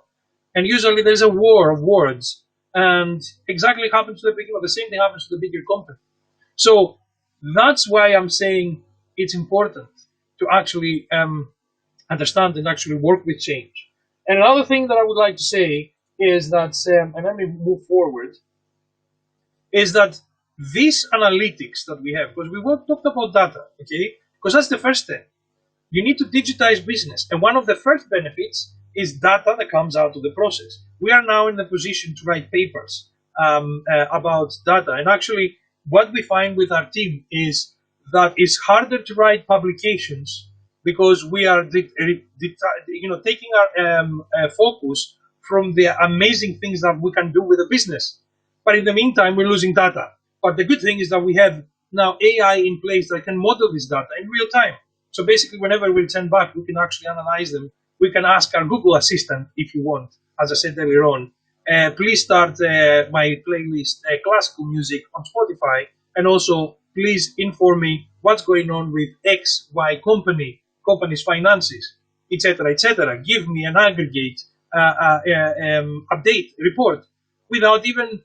And usually there's a war of words. And exactly happens to the big, the same thing happens to the bigger company. So that's why I'm saying it's important to actually understand and actually work with change. And another thing that I would like to say is that, and let me move forward, is that these analytics that we have, because we talked about data, okay? Because that's the first step. You need to digitize business. And one of the first benefits is data that comes out of the process. We are now in the position to write papers about data. And actually, what we find with our team is that it's harder to write publications because we are taking our focus from the amazing things that we can do with a business. But in the meantime, we're losing data. But the good thing is that we have now AI in place that can model this data in real time. So basically, whenever we send back, we can actually analyze them. We can ask our Google Assistant, if you want, as I said earlier on, please start my playlist, classical music on Spotify, and also please inform me what's going on with X, Y company's finances, etc., etc. Give me an aggregate update report without even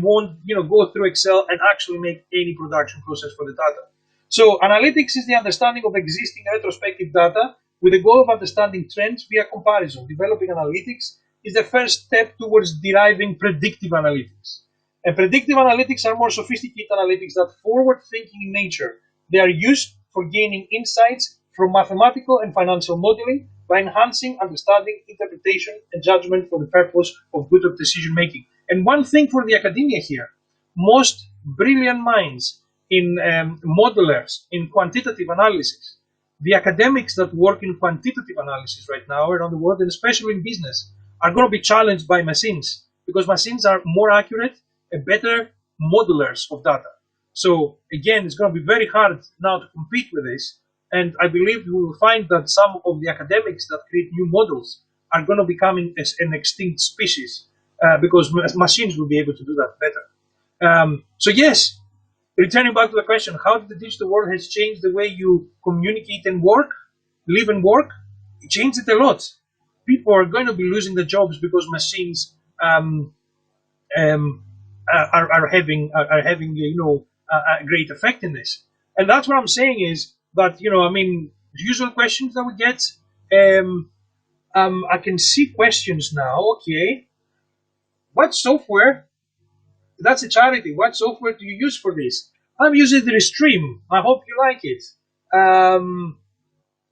won't go through Excel and actually make any production process for the data. So analytics is the understanding of existing retrospective data with the goal of understanding trends via comparison. Developing analytics is the first step towards deriving predictive analytics. And predictive analytics are more sophisticated analytics that forward-thinking in nature. They are used for gaining insights from mathematical and financial modeling by enhancing understanding, interpretation, and judgment for the purpose of good decision making. And one thing for the academia here, most brilliant minds in modelers, in quantitative analysis, the academics that work in quantitative analysis right now around the world, and especially in business, are going to be challenged by machines because machines are more accurate and better modelers of data. So again, it's going to be very hard now to compete with this. And I believe we will find that some of the academics that create new models are going to become an extinct species because machines will be able to do that better. So yes, returning back to the question, how the digital world has changed the way you communicate and work, live and work? It changed it a lot. People are going to be losing their jobs because machines are having a great effect in this. And that's what I'm saying is that the usual questions that we get. I can see questions now. Okay, what software? That's a charity. What software do you use for this? I'm using the Stream. I hope you like it.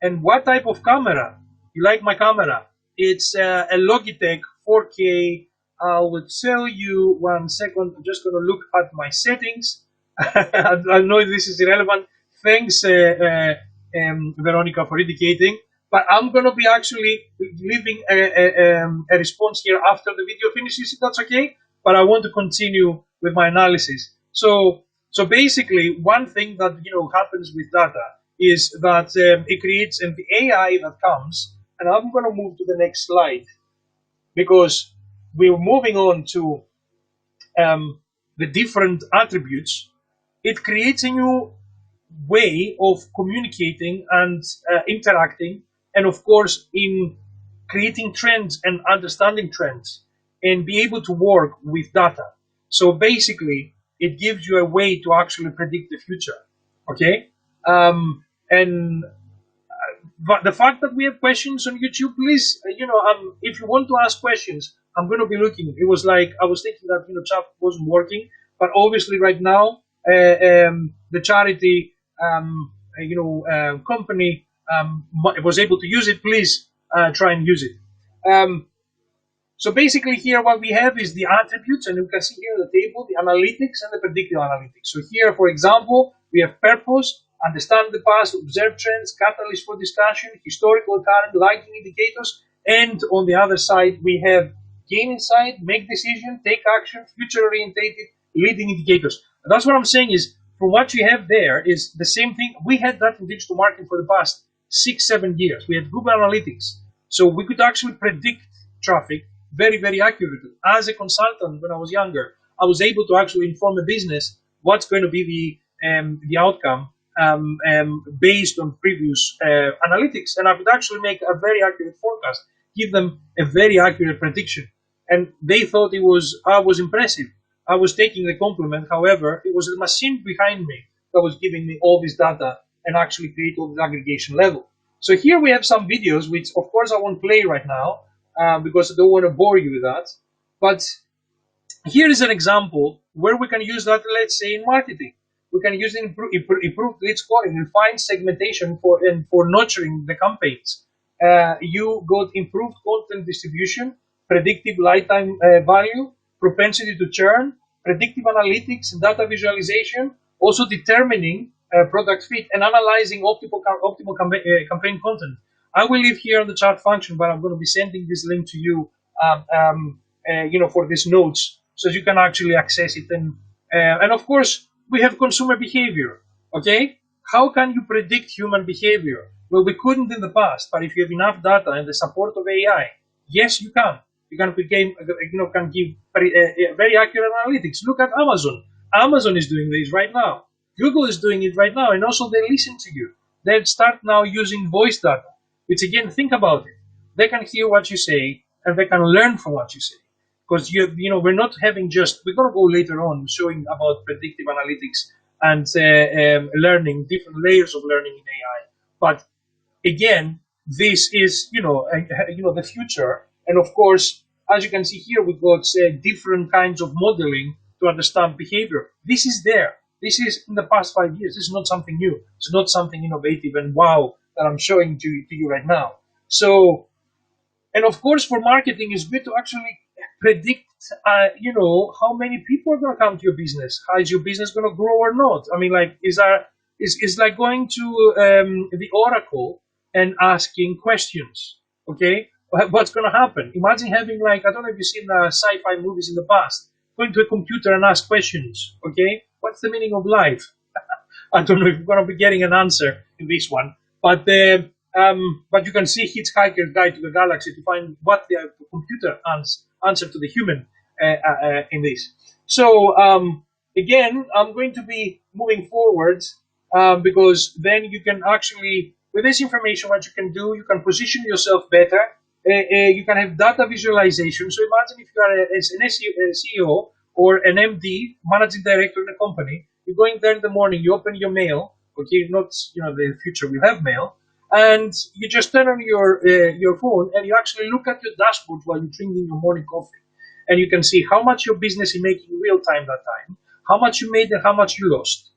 And what type of camera? You like my camera? It's a Logitech 4K. I will tell you 1 second. I'm just going to look at my settings. I know this is irrelevant. Thanks, Veronica, for indicating. But I'm going to be actually leaving a response here after the video finishes, if that's okay. But I want to continue with my analysis. So basically, one thing that happens with data is that it creates and the AI that comes. And I'm going to move to the next slide because we're moving on to the different attributes. It creates a new way of communicating and interacting, and of course, in creating trends and understanding trends, and be able to work with data. So basically, it gives you a way to actually predict the future. Okay, but the fact that we have questions on YouTube, please, if you want to ask questions, I'm going to be looking. It was like I was thinking that chat wasn't working, but obviously right now the charity company was able to use it. Please try and use it. So basically here what we have is the attributes, and you can see here in the table the analytics and the predictive analytics. So here, for example, we have purpose, understand the past, observe trends, catalysts for discussion, historical, current, lagging indicators, and on the other side, we have gain insight, make decision, take action, future orientated, leading indicators. And that's what I'm saying is, from what you have there is the same thing. We had that in digital marketing for the past 6, 7 years. We had Google Analytics. So we could actually predict traffic very, very accurately. As a consultant, when I was younger, I was able to actually inform a business what's going to be the outcome based on previous analytics. And I could actually make a very accurate forecast, give them a very accurate prediction. And they thought I was impressive. I was taking the compliment. However, it was the machine behind me that was giving me all this data and actually create all this aggregation level. So here we have some videos, which of course I won't play right now because I don't want to bore you with that. But here is an example where we can use that, let's say, in marketing. We can use it in improved lead scoring, refined segmentation for nurturing the campaigns. You got improved content distribution, predictive lifetime value, propensity to churn, predictive analytics, data visualization, also determining product fit and analyzing optimal campaign content. I will leave here on the chat function, but I'm going to be sending this link to you, for these notes, so you can actually access it. And of course, we have consumer behavior. Okay, how can you predict human behavior? Well, we couldn't in the past, but if you have enough data and the support of AI, yes, you can. You can give very accurate analytics. Look at Amazon. Amazon is doing this right now. Google is doing it right now, and also they listen to you. They start now using voice data, which again, think about it. They can hear what you say, and they can learn from what you say. Because we're not having we're going to go later on showing about predictive analytics and learning, different layers of learning in AI. But again, this is the future, and of course, as you can see here, we've got different kinds of modeling to understand behavior. This is there. This is in the past 5 years. This is not something new. It's not something innovative and wow that I'm showing to you right now. So, and of course, for marketing, it's good to actually predict, how many people are going to come to your business. How is your business going to grow or not? I mean, like, is like going to the Oracle and asking questions. Okay, what's going to happen? Imagine having, like, I don't know if you've seen sci-fi movies in the past, going to a computer and ask questions. Okay, what's the meaning of life? I don't know if you're going to be getting an answer in this one, but you can see Hitchhiker's Guide to the Galaxy to find what the computer answer to the human in this. So again, I'm going to be moving forward because then you can actually, with this information, what you can do, you can position yourself better. You can have data visualization. So imagine if you are an CEO or an MD, managing director in a company, you're going there in the morning, you open your mail, okay, not, the future will have mail, and you just turn on your phone and you actually look at your dashboard while you're drinking your morning coffee. And you can see how much your business is making in real time that time, how much you made and how much you lost,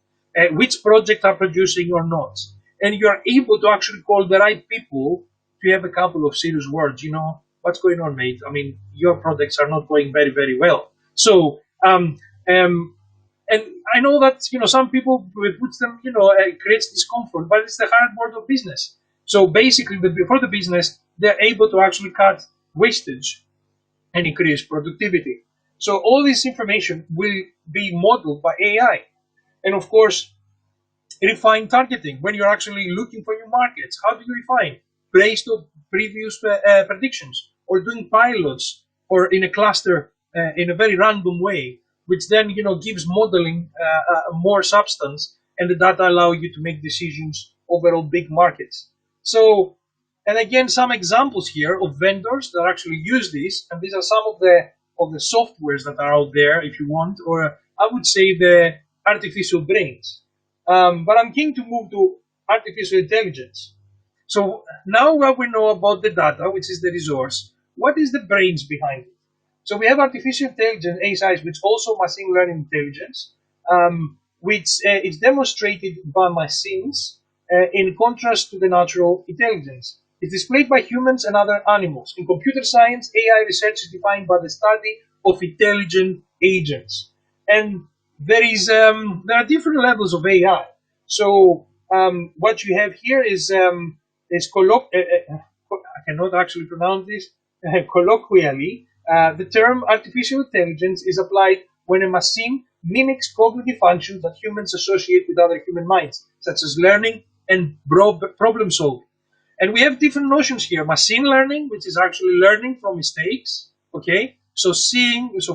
which projects are producing or not. And you are able to actually call the right people if you have a couple of serious words. What's going on, mate? I mean, your products are not going very, very well. So, and I know that, some people, it puts them, it creates discomfort, but it's the hard work of business. So basically, for the business, they're able to actually cut wastage and increase productivity. So all this information will be modeled by AI. And of course, refine targeting. When you're actually looking for new markets, how do you refine? Based on previous predictions, or doing pilots, or in a cluster in a very random way, which then gives modeling more substance, and the data allow you to make decisions over all big markets. So, and again, some examples here of vendors that actually use this, and these are some of the softwares that are out there, if you want, or I would say the artificial brains. But I'm keen to move to artificial intelligence. So now what we know about the data, which is the resource, what is the brains behind it? So we have artificial intelligence, ASIs, which also machine learning intelligence, which is demonstrated by machines in contrast to the natural intelligence. It's displayed by humans and other animals. In computer science, AI research is defined by the study of intelligent agents. And there are different levels of AI. So what you have here is I cannot actually pronounce this. Colloquially, the term artificial intelligence is applied when a machine mimics cognitive functions that humans associate with other human minds, such as learning and problem solving. And we have different notions here. Machine learning, which is actually learning from mistakes. Okay, so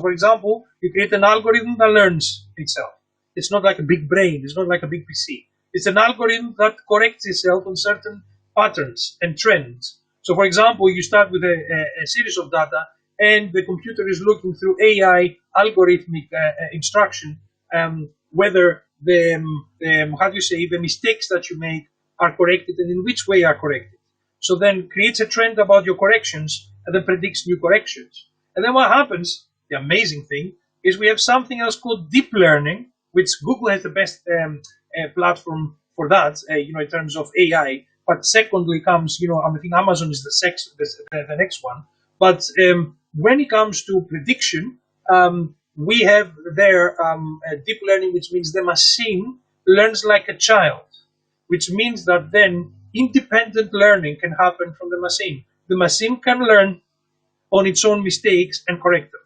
for example, you create an algorithm that learns itself. It's not like a big brain. It's not like a big PC. It's an algorithm that corrects itself on certain patterns and trends. So, for example, you start with a series of data, and the computer is looking through AI algorithmic instruction whether how do you say, the mistakes that you make are corrected and in which way are corrected. So then creates a trend about your corrections and then predicts new corrections. And then what happens, the amazing thing, is we have something else called deep learning, which Google has the best platform for that, in terms of AI. But secondly comes, I think Amazon is the next one. But when it comes to prediction, we have there deep learning, which means the machine learns like a child, which means that then independent learning can happen from the machine. The machine can learn on its own mistakes and correct them.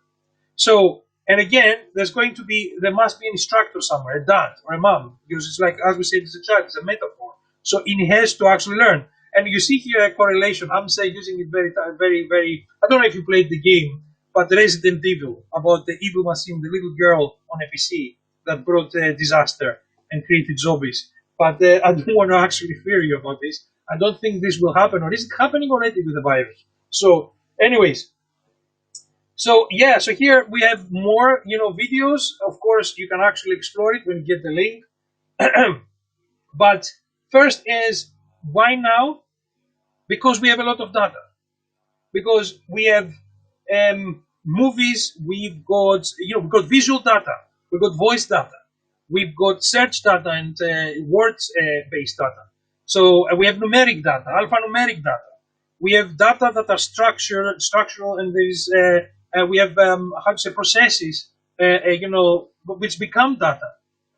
So, and again, there must be an instructor somewhere, a dad or a mom, because it's like, as we said, it's a child, it's a metaphor. So it has to actually learn. And you see here a correlation. I'm saying using it very, very, very. I don't know if you played the game, but Resident Evil, about the evil machine, the little girl on a PC that brought disaster and created zombies. But I don't want to actually fear you about this. I don't think this will happen, or is it happening already with the virus? So, anyways, so yeah, so here we have more, videos. Of course, you can actually explore it when you get the link. But first is, why now? Because we have a lot of data. Because we have movies, we've got visual data, we've got voice data, we've got search data and words-based data. So we have numeric data, alphanumeric data. We have data that are structural, and we have processes, which become data,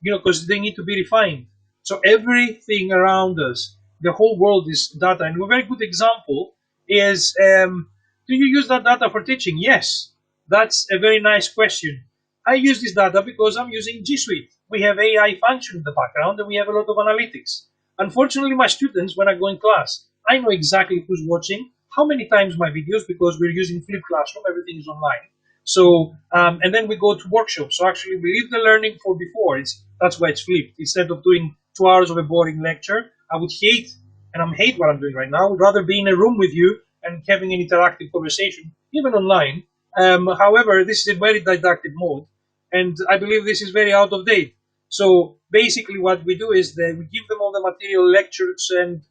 because they need to be refined. So everything around us, the whole world is data. And a very good example is, do you use that data for teaching? Yes, that's a very nice question. I use this data because I'm using G Suite. We have AI function in the background, and we have a lot of analytics. Unfortunately, my students, when I go in class, I know exactly who's watching, how many times my videos, because we're using flipped classroom, everything is online. So, and then we go to workshops. So actually, we leave the learning for before. That's why it's flipped. Instead of doing 2 hours of a boring lecture, I would hate, and I hate what I'm doing right now. I would rather be in a room with you and having an interactive conversation, even online. However, this is a very didactic mode, and I believe this is very out of date. So basically what we do is that we give them all the material, lectures, and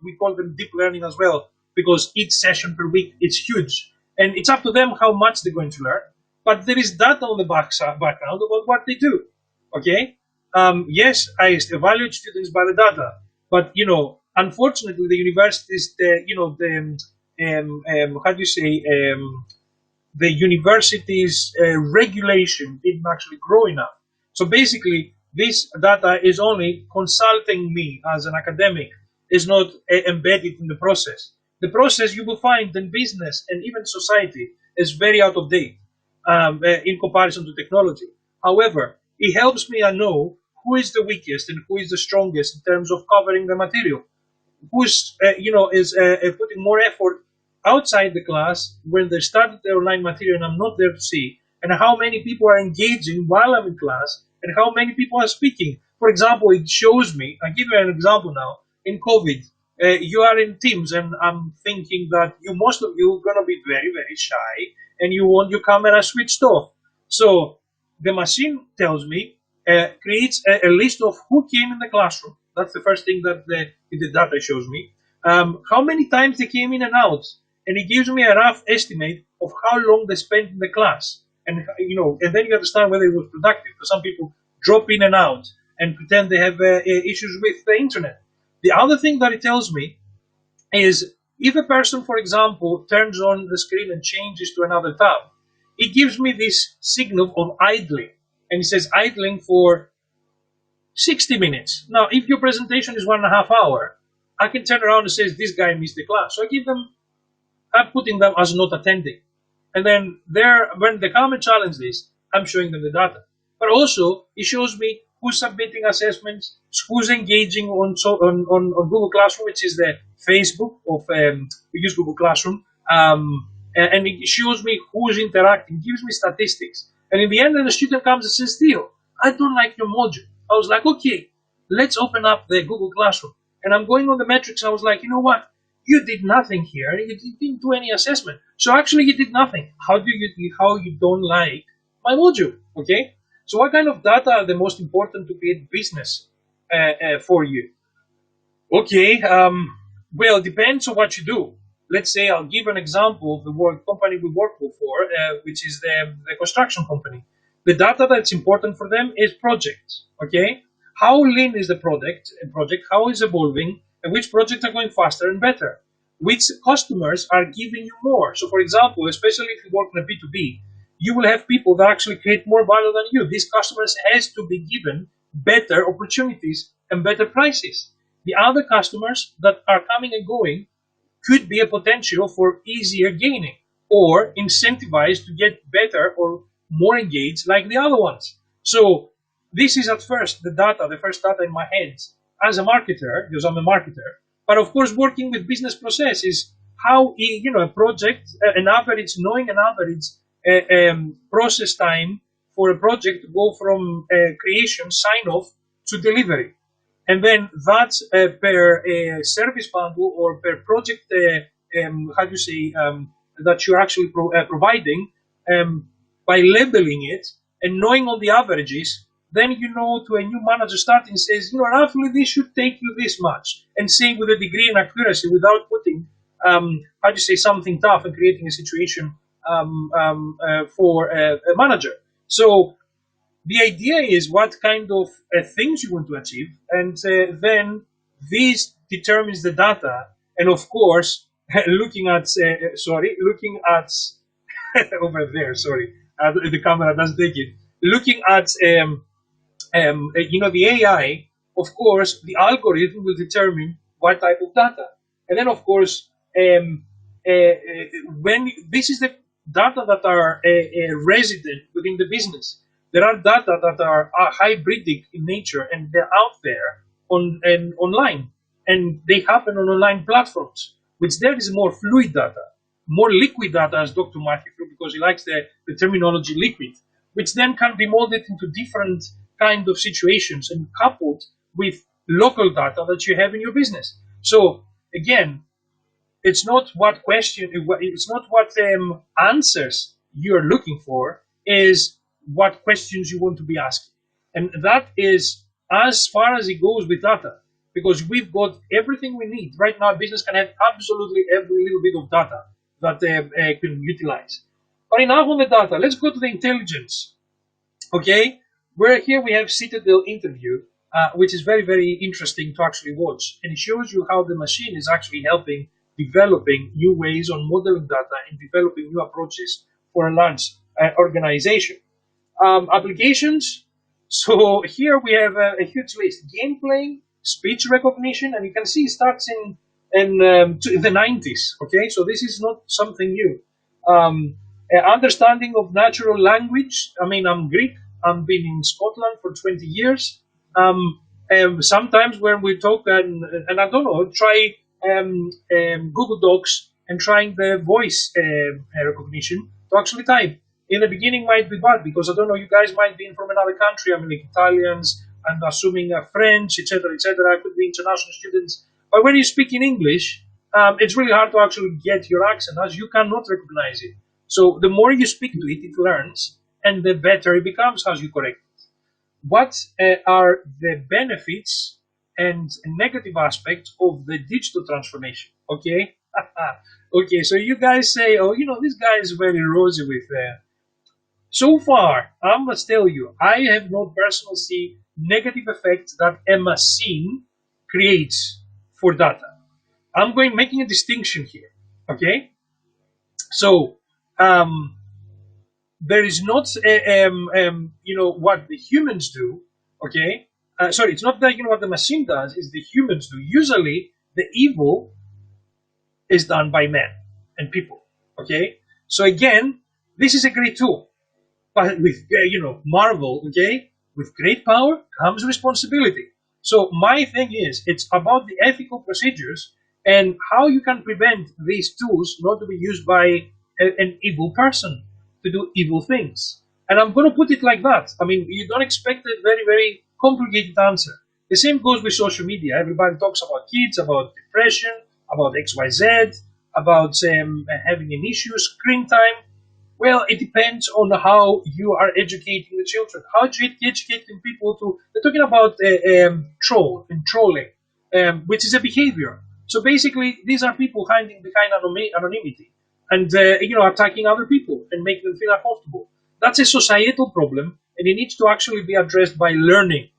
we call them deep learning as well, because each session per week is huge. And it's up to them how much they're going to learn. But there is data on the background about what they do. Okay? Yes, I evaluate students by the data. But, unfortunately, the universities, the university's regulation didn't actually grow enough. So basically, this data is only consulting me as an academic, is not embedded in the process. The process you will find in business and even society is very out of date in comparison to technology. However, it helps me know who is the weakest and who is the strongest in terms of covering the material. Who's is putting more effort outside the class when they started their online material and I'm not there to see, and how many people are engaging while I'm in class, and how many people are speaking. For example, it shows me, I'll give you an example now, in COVID, you are in Teams, and I'm thinking that most of you are going to be very, very shy, and you want your camera switched off. So the machine tells me, creates a list of who came in the classroom. That's the first thing that the data shows me. How many times they came in and out, and it gives me a rough estimate of how long they spent in the class. And and then you understand whether it was productive. Because some people drop in and out and pretend they have issues with the internet. The other thing that it tells me is, if a person, for example, turns on the screen and changes to another tab, it gives me this signal of idling. And it says idling for 60 minutes. Now, if your presentation is 1.5 hours, I can turn around and say, this guy missed the class. So I'm putting them as not attending. And then there, when they come and challenge this, I'm showing them the data. But also, it shows me who's submitting assessments, who's engaging on Google Classroom, which is the Facebook of, we use Google Classroom. And it shows me who's interacting, gives me statistics. And in the end, then the student comes and says, Theo, I don't like your module. I was like, okay, let's open up the Google Classroom. And I'm going on the metrics. I was like, you know what? You did nothing here. You didn't do any assessment. So actually, you did nothing. How you don't like my module? Okay. So what kind of data are the most important to create business for you? Okay. Well, it depends on what you do. Let's say I'll give an example of the work company we work for, which is the construction company. The data that's important for them is projects. Okay. How lean is the project? How is evolving? And which projects are going faster and better? Which customers are giving you more? So, for example, especially if you work in a B2B, you will have people that actually create more value than you. These customers has to be given better opportunities and better prices. The other customers that are coming and going could be a potential for easier gaining or incentivized to get better or more engaged like the other ones. So this is at first the first data in my head as a marketer, because I'm a marketer. But of course, working with business process is how a project, knowing an average process time for a project to go from creation, sign off to delivery, and then that's per service bundle or per project. How do you say that you're actually providing by labeling it and knowing all the averages, then to a new manager starting says, roughly this should take you this much, and saying with a degree in accuracy without putting, how do you say, something tough and creating a situation for a manager. So the idea is what kind of things you want to achieve, and then this determines the data. And of course, looking at over there, sorry, the camera doesn't take it. Looking at the AI, of course, the algorithm will determine what type of data. And then, of course, when this is the data that are resident within the business, there are data that are hybridic in nature, and they're out there online, and they happen on online platforms, which there is more fluid data, more liquid data, as Dr. Mark, because he likes the terminology liquid, which then can be molded into different kind of situations and coupled with local data that you have in your business. So again, it's not what answers you're looking for, is what questions you want to be asking. And that is as far as it goes with data, because we've got everything we need. Right now, business can have absolutely every little bit of data that they can utilize. But enough on the data. Let's go to the intelligence. Okay, we have Citadel interview, which is very, very interesting to actually watch. And it shows you how the machine is actually helping developing new ways on modeling data and developing new approaches for a large organization. Applications. So here we have a huge list: gameplay, speech recognition, and you can see it starts in the 90s. Okay, so this is not something new. Understanding of natural language. I mean, I'm Greek. I've been in Scotland for 20 years. Sometimes when we talk and I don't know, try Google Docs and trying the voice recognition to actually type. In the beginning might be bad, because I don't know, you guys might be from another country. I mean, like Italians, and assuming French, etc., etc. Could be international students. But when you speak in English, it's really hard to actually get your accent, as you cannot recognize it. So the more you speak to it, it learns, and the better it becomes as you correct it. What are the benefits and negative aspects of the digital transformation? Okay, okay. So you guys say, oh, this guy is very rosy with. So far, I must tell you, I have not personally seen negative effects that a machine creates for data. I'm making a distinction here. Okay, so there is not what the humans do. Okay, Sorry, it's not taking what the machine does, it's the humans do. Usually, the evil is done by men and people. Okay, so again, this is a great tool, but with Marvel. Okay, with great power comes responsibility. So my thing is, it's about the ethical procedures and how you can prevent these tools not to be used by an evil person to do evil things. And I'm going to put it like that. I mean, you don't expect a very, very complicated answer. The same goes with social media. Everybody talks about kids, about depression, about XYZ, about having an issue, screen time. Well, it depends on how you are educating the children. How do you educating people to? They're talking about troll and trolling, which is a behavior. So basically, these are people hiding behind anonymity and attacking other people and making them feel uncomfortable. That's a societal problem, and it needs to actually be addressed by learning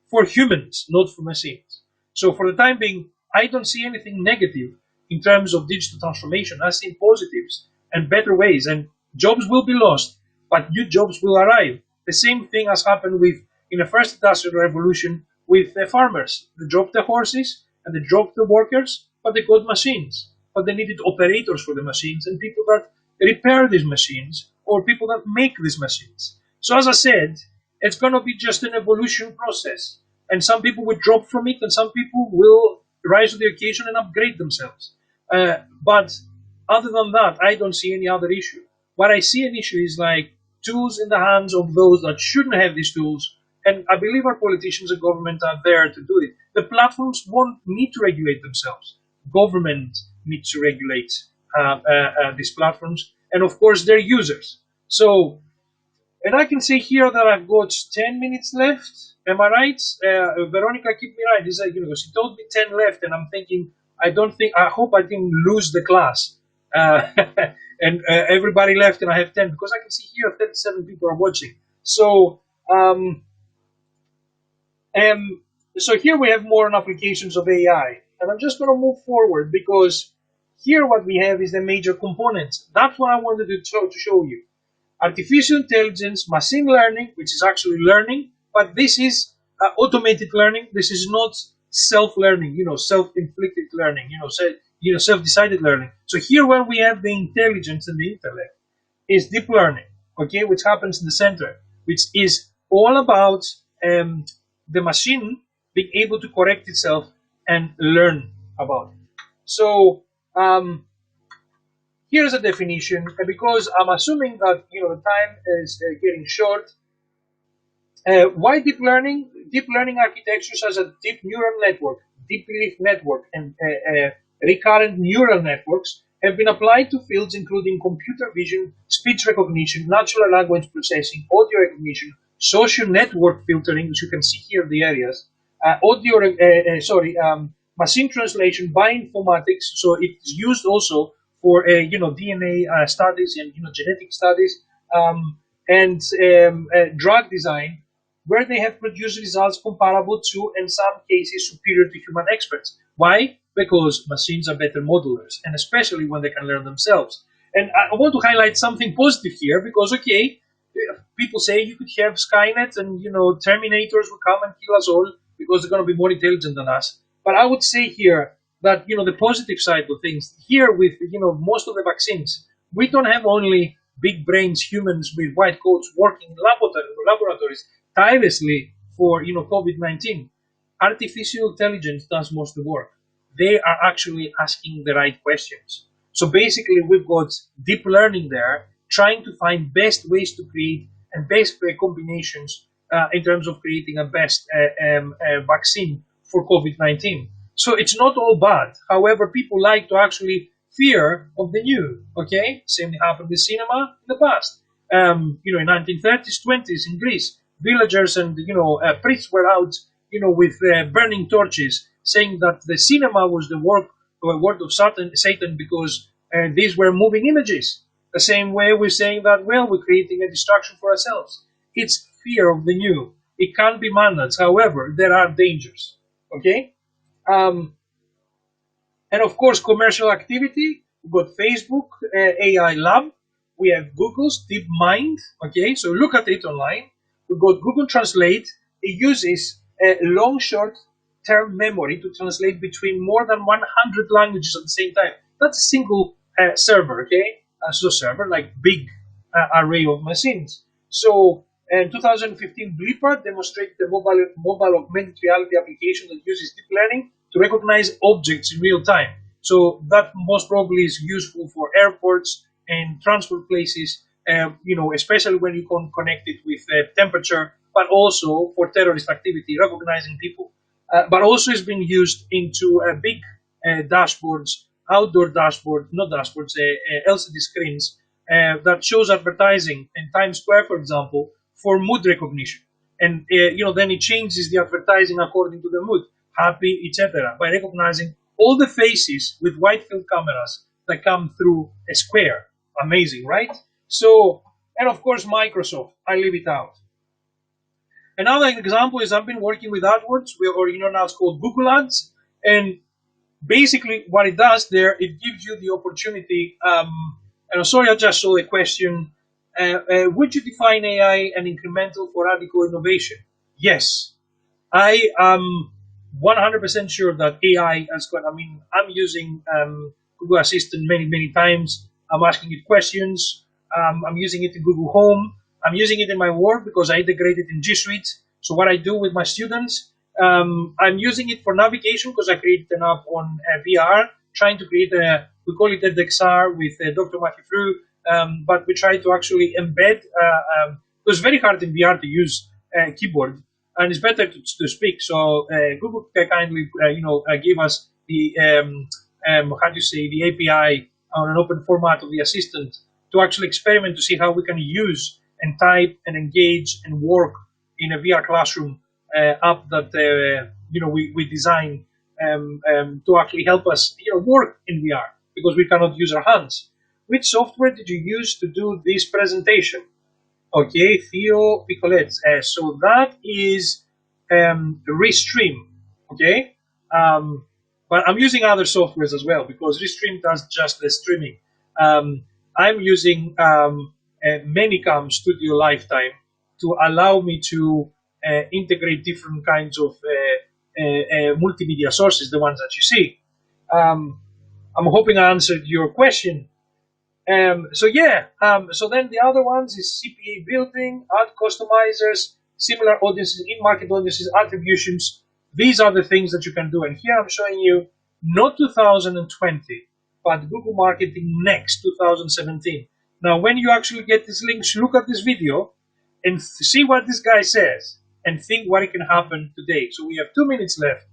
for humans, not for machines. So for the time being, I don't see anything negative in terms of digital transformation. I see positives and better ways, and jobs will be lost, but new jobs will arrive. The same thing has happened with in the first industrial revolution with the farmers. They dropped the horses and they dropped the workers, but they got machines. But they needed operators for the machines and people that repair these machines or people that make these machines. So as I said, it's going to be just an evolution process. And some people will drop from it and some people will rise to the occasion and upgrade themselves. But other than that, I don't see any other issue. What I see an issue is like tools in the hands of those that shouldn't have these tools. And I believe our politicians and government are there to do it. The platforms won't need to regulate themselves. Government needs to regulate these platforms. And of course, their users. So, and I can say here that I've got 10 minutes left. Am I right? Veronica, keep me right. She told me 10 left, and I'm thinking, I hope I didn't lose the class. And everybody left, and I have 10 because I can see here 37 people are watching. So, so here we have more on applications of AI, and I'm just going to move forward because here what we have is the major components. That's what I wanted to show you. Artificial intelligence, machine learning, which is actually learning, but this is automated learning. This is not self-learning, self-inflicted learning, self-decided learning. So here where we have the intelligence and the intellect is deep learning, okay, which happens in the center, which is all about the machine being able to correct itself and learn about it. So here's a definition, and because I'm assuming that the time is getting short. Why deep learning? Deep learning architectures as a deep neural network, deep leaf network, and recurrent neural networks have been applied to fields including computer vision, speech recognition, natural language processing, audio recognition, social network filtering, which you can see here the areas, machine translation, bioinformatics. So it's used also for DNA studies and genetic studies, and drug design, where they have produced results comparable to, in some cases, superior to human experts. Why? Because machines are better modelers, and especially when they can learn themselves. And I want to highlight something positive here, because, okay, people say you could have Skynet and, Terminators will come and kill us all because they're going to be more intelligent than us. But I would say here that, the positive side of things, here with, most of the vaccines, we don't have only big brains humans with white coats working in laboratories tirelessly for COVID-19. Artificial intelligence does most of the work. They are actually asking the right questions. So basically, we've got deep learning there, trying to find best ways to create and best combinations in terms of creating a best vaccine for COVID-19. So it's not all bad. However, people like to actually fear of the new. Okay, same thing happened with cinema in the past. In 1930s, 20s in Greece, villagers and priests were out, with burning torches, saying that the cinema was the work of Satan because these were moving images. The same way we're saying that, well, we're creating a distraction for ourselves. It's fear of the new. It can't be managed. However, there are dangers. Okay. And of course, commercial activity. We've got Facebook, AI Lab. We have Google's DeepMind. Okay, so look at it online. We've got Google Translate. It uses long short-term memory to translate between more than 100 languages at the same time. That's a single server, okay? So server, like big array of machines. So in 2015, Blippard demonstrated the mobile augmented reality application that uses deep learning to recognize objects in real time. So that most probably is useful for airports and transport places, especially when you can connect it with temperature, but also for terrorist activity, recognizing people. But also it's been used into big dashboards, outdoor dashboards, not dashboards, LCD screens that shows advertising in Times Square, for example, for mood recognition. And then it changes the advertising according to the mood, happy, etc., by recognizing all the faces with wide field cameras that come through a square. Amazing, right? So, and of course, Microsoft. I leave it out. Another example is I've been working with AdWords, or now it's called Google Ads, and basically what it does there, it gives you the opportunity. And I'm sorry, I just saw a question. Would you define AI an incremental for radical innovation? Yes, I am 100% sure that AI has got. I mean, I'm using Google Assistant many times. I'm asking it questions. I'm using it in Google Home. I'm using it in my work because I integrate it in G Suite. So what I do with my students, I'm using it for navigation because I created an app on VR, trying to create we call it EdXR with Dr. Matthew Frew, but we try to actually embed, it was very hard in VR to use keyboard, and it's better to speak. So Google kindly, gave us the, the API on an open format of the assistant to actually experiment to see how we can use and type and engage and work in a VR classroom app that we design to actually help us work in VR because we cannot use our hands. Which software did you use to do this presentation? Okay, Theo Picolet. So that is Restream. Okay, but I'm using other softwares as well because Restream does just the streaming. I'm using Manycam Studio Lifetime to allow me to integrate different kinds of multimedia sources, the ones that you see. I'm hoping I answered your question. So then the other ones is CPA building, ad customizers, similar audiences, in-market audiences, attributions. These are the things that you can do. And here I'm showing you not 2020, but Google Marketing Next 2017. Now, when you actually get these links, look at this video and see what this guy says and think what it can happen today. So we have 2 minutes left.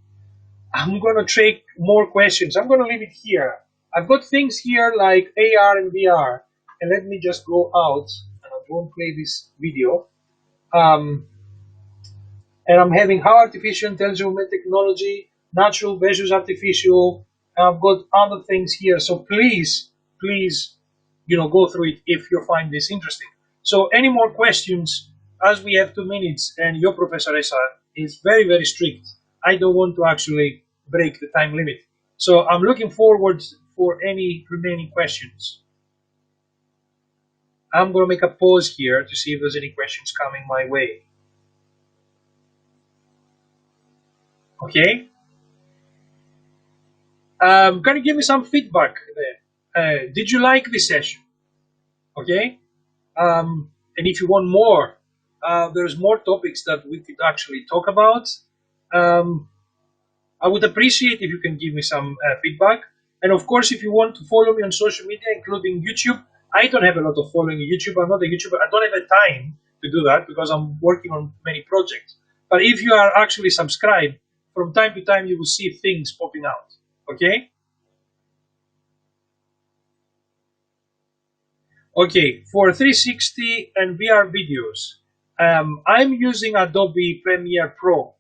I'm going to take more questions. I'm going to leave it here. I've got things here like AR and VR. And let me just go out and I won't play this video. And I'm having how artificial intelligence and technology, natural versus artificial. I've got other things here. So please, go through it if you find this interesting. So any more questions, as we have 2 minutes and your Professor Esa is very strict. I don't want to actually break the time limit. So I'm looking forward for any remaining questions. I'm going to make a pause here to see if there's any questions coming my way. Okay. Can you give me some feedback there? Did you like this session? Okay. And if you want more, there's more topics that we could actually talk about. I would appreciate if you can give me some feedback. And of course, if you want to follow me on social media, including YouTube, I don't have a lot of following on YouTube. I'm not a YouTuber. I don't have the time to do that because I'm working on many projects. But if you are actually subscribed, from time to time, you will see things popping out. Okay? Okay, for 360 and VR videos, I'm using Adobe Premiere Pro,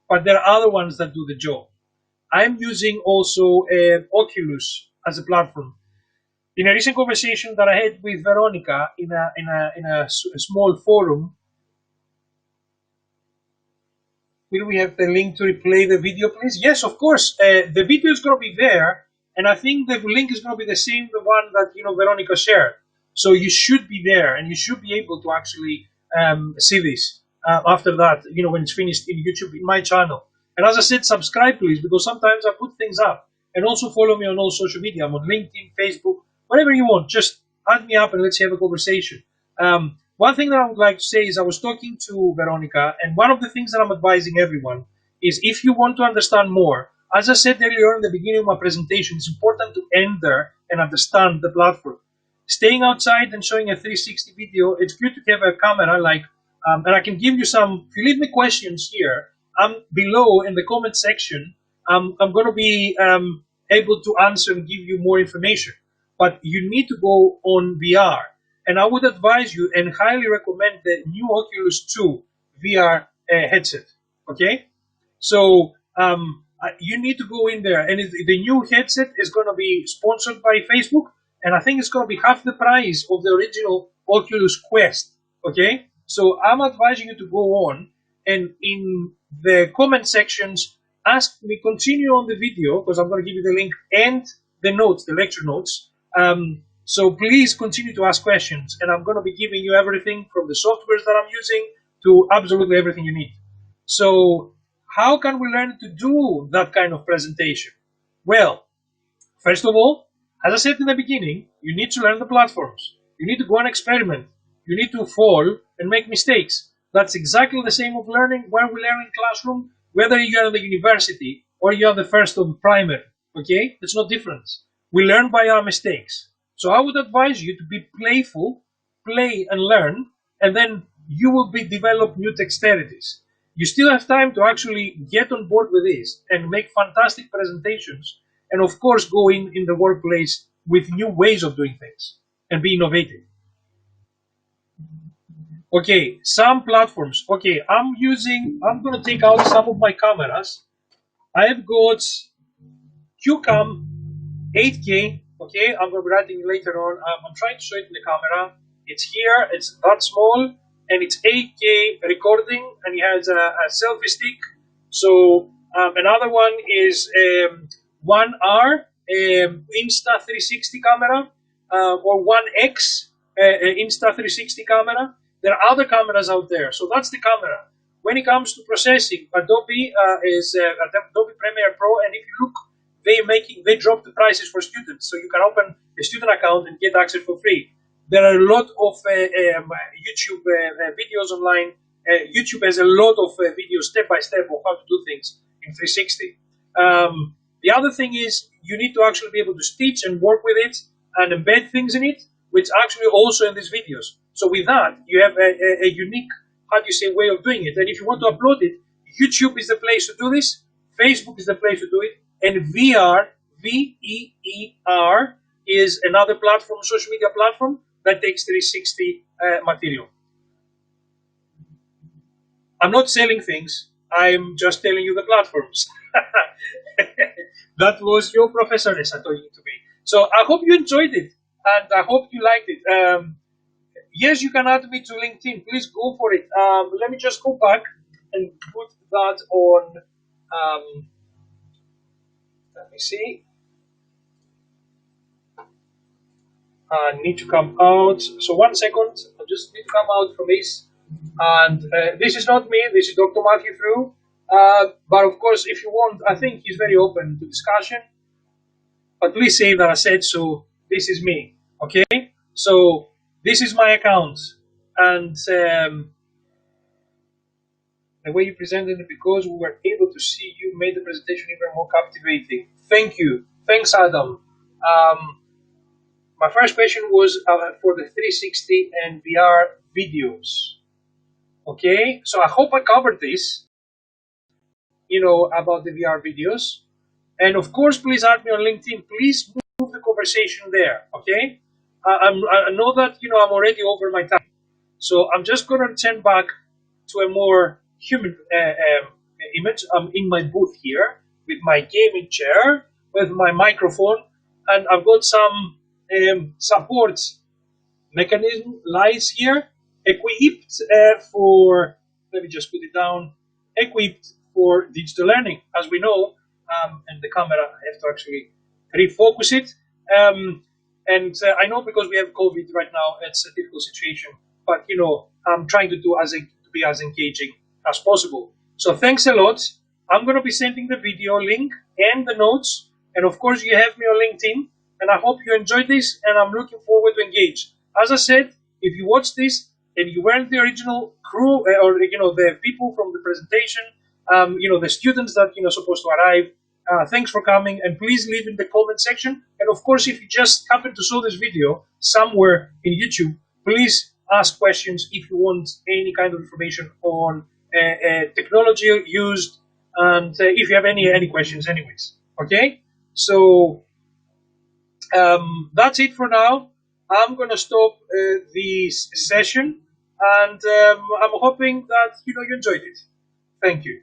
but there are other ones that do the job. I'm using also Oculus as a platform. In a recent conversation that I had with Veronica in a small forum, will we have the link to replay the video, please? Yes, of course. The video is going to be there, and I think the link is going to be the same, the one that Veronica shared. So you should be there, and you should be able to actually see this. after that, when it's finished in YouTube, in my channel. And as I said, subscribe please, because sometimes I put things up. And also follow me on all social media. I'm on LinkedIn, Facebook, whatever you want. Just add me up and let's have a conversation. One thing that I would like to say is I was talking to Veronica, and one of the things that I'm advising everyone is, if you want to understand more, as I said earlier in the beginning of my presentation, it's important to enter and understand the platform. Staying outside and showing a 360 video, it's good to have a camera and I can give you some. If you leave me questions here, I'm below in the comment section. I'm going to be able to answer and give you more information. But you need to go on VR. And I would advise you and highly recommend the new Oculus 2 VR headset. Okay? So you need to go in there. And the new headset is going to be sponsored by Facebook. And I think it's going to be half the price of the original Oculus Quest. Okay? So I'm advising you to go on, and in the comment sections, ask me, continue on the video, because I'm going to give you the link and the notes, the lecture notes. So please continue to ask questions, and I'm going to be giving you everything from the softwares that I'm using to absolutely everything you need. So how can we learn to do that kind of presentation? Well, first of all, as I said in the beginning, you need to learn the platforms. You need to go and experiment. You need to fall and make mistakes. That's exactly the same of learning when we learn in classroom, whether you're in the university or you're the first of primary. Okay? There's no difference. We learn by our mistakes. So I would advise you to be playful, play and learn, and then you will develop new dexterities. You still have time to actually get on board with this and make fantastic presentations, and of course go in the workplace with new ways of doing things and be innovative. Okay, some platforms. Okay, I'm going to take out some of my cameras. I have got QCam 8K. Okay, I'm going to be writing later on. I'm trying to show it in the camera. It's here, it's that small, and it's 8K recording, and it has a selfie stick. So another one is 1R Insta 360 camera, or 1X Insta 360 camera. There are other cameras out there. So that's the camera. When it comes to processing, Adobe is Adobe Premiere Pro, and if you look, they drop the prices for students, so you can open a student account and get access for free. There are a lot of YouTube videos online. YouTube has a lot of videos step by step of how to do things in 360. The other thing is you need to actually be able to stitch and work with it and embed things in it, which actually also in these videos. So with that, you have a unique, way of doing it. And if you want to upload it, YouTube is the place to do this. Facebook is the place to do it. And VR, VEER, is another platform, social media platform, that takes 360 material. I'm not selling things. I'm just telling you the platforms. That was your Professor Nessa talking to me. So I hope you enjoyed it, and I hope you liked it. Yes, you can add me to LinkedIn. Please go for it. Let me just go back and put that on. Let me see. I need to come out. So 1 second. I just need to come out from this. And this is not me. This is Dr. Matthew Through. But of course, if you want, I think he's very open to discussion. But please say that I said so. This is me. Okay? So this is my account. And the way you presented it, because we were able to see you, made the presentation even more captivating. Thank you. Thanks, Adam. My first question was for the 360 and VR videos. Okay, so I hope I covered this, about the VR videos. And of course, please add me on LinkedIn. Please move the conversation there, okay? I know that, I'm already over my time. So I'm just going to turn back to a more human image. I'm in my booth here with my gaming chair, with my microphone, and I've got some support mechanism lights here, equipped for, let me just put it down, equipped for digital learning, as we know, and the camera, I have to actually refocus it. And I know because we have COVID right now, it's a difficult situation, but I'm trying to be be as engaging as possible. So thanks a lot. I'm going to be sending the video link and the notes. And of course, you have me on LinkedIn. And I hope you enjoyed this. And I'm looking forward to engage. As I said, if you watch this and you weren't the original crew or the people from the presentation, the students that supposed to arrive, thanks for coming. And please leave in the comment section. And of course, if you just happen to saw this video somewhere in YouTube, please ask questions if you want any kind of information on technology used, and if you have any questions anyways. Okay, so that's it for now. I'm gonna stop this session, and I'm hoping that you enjoyed it. Thank you.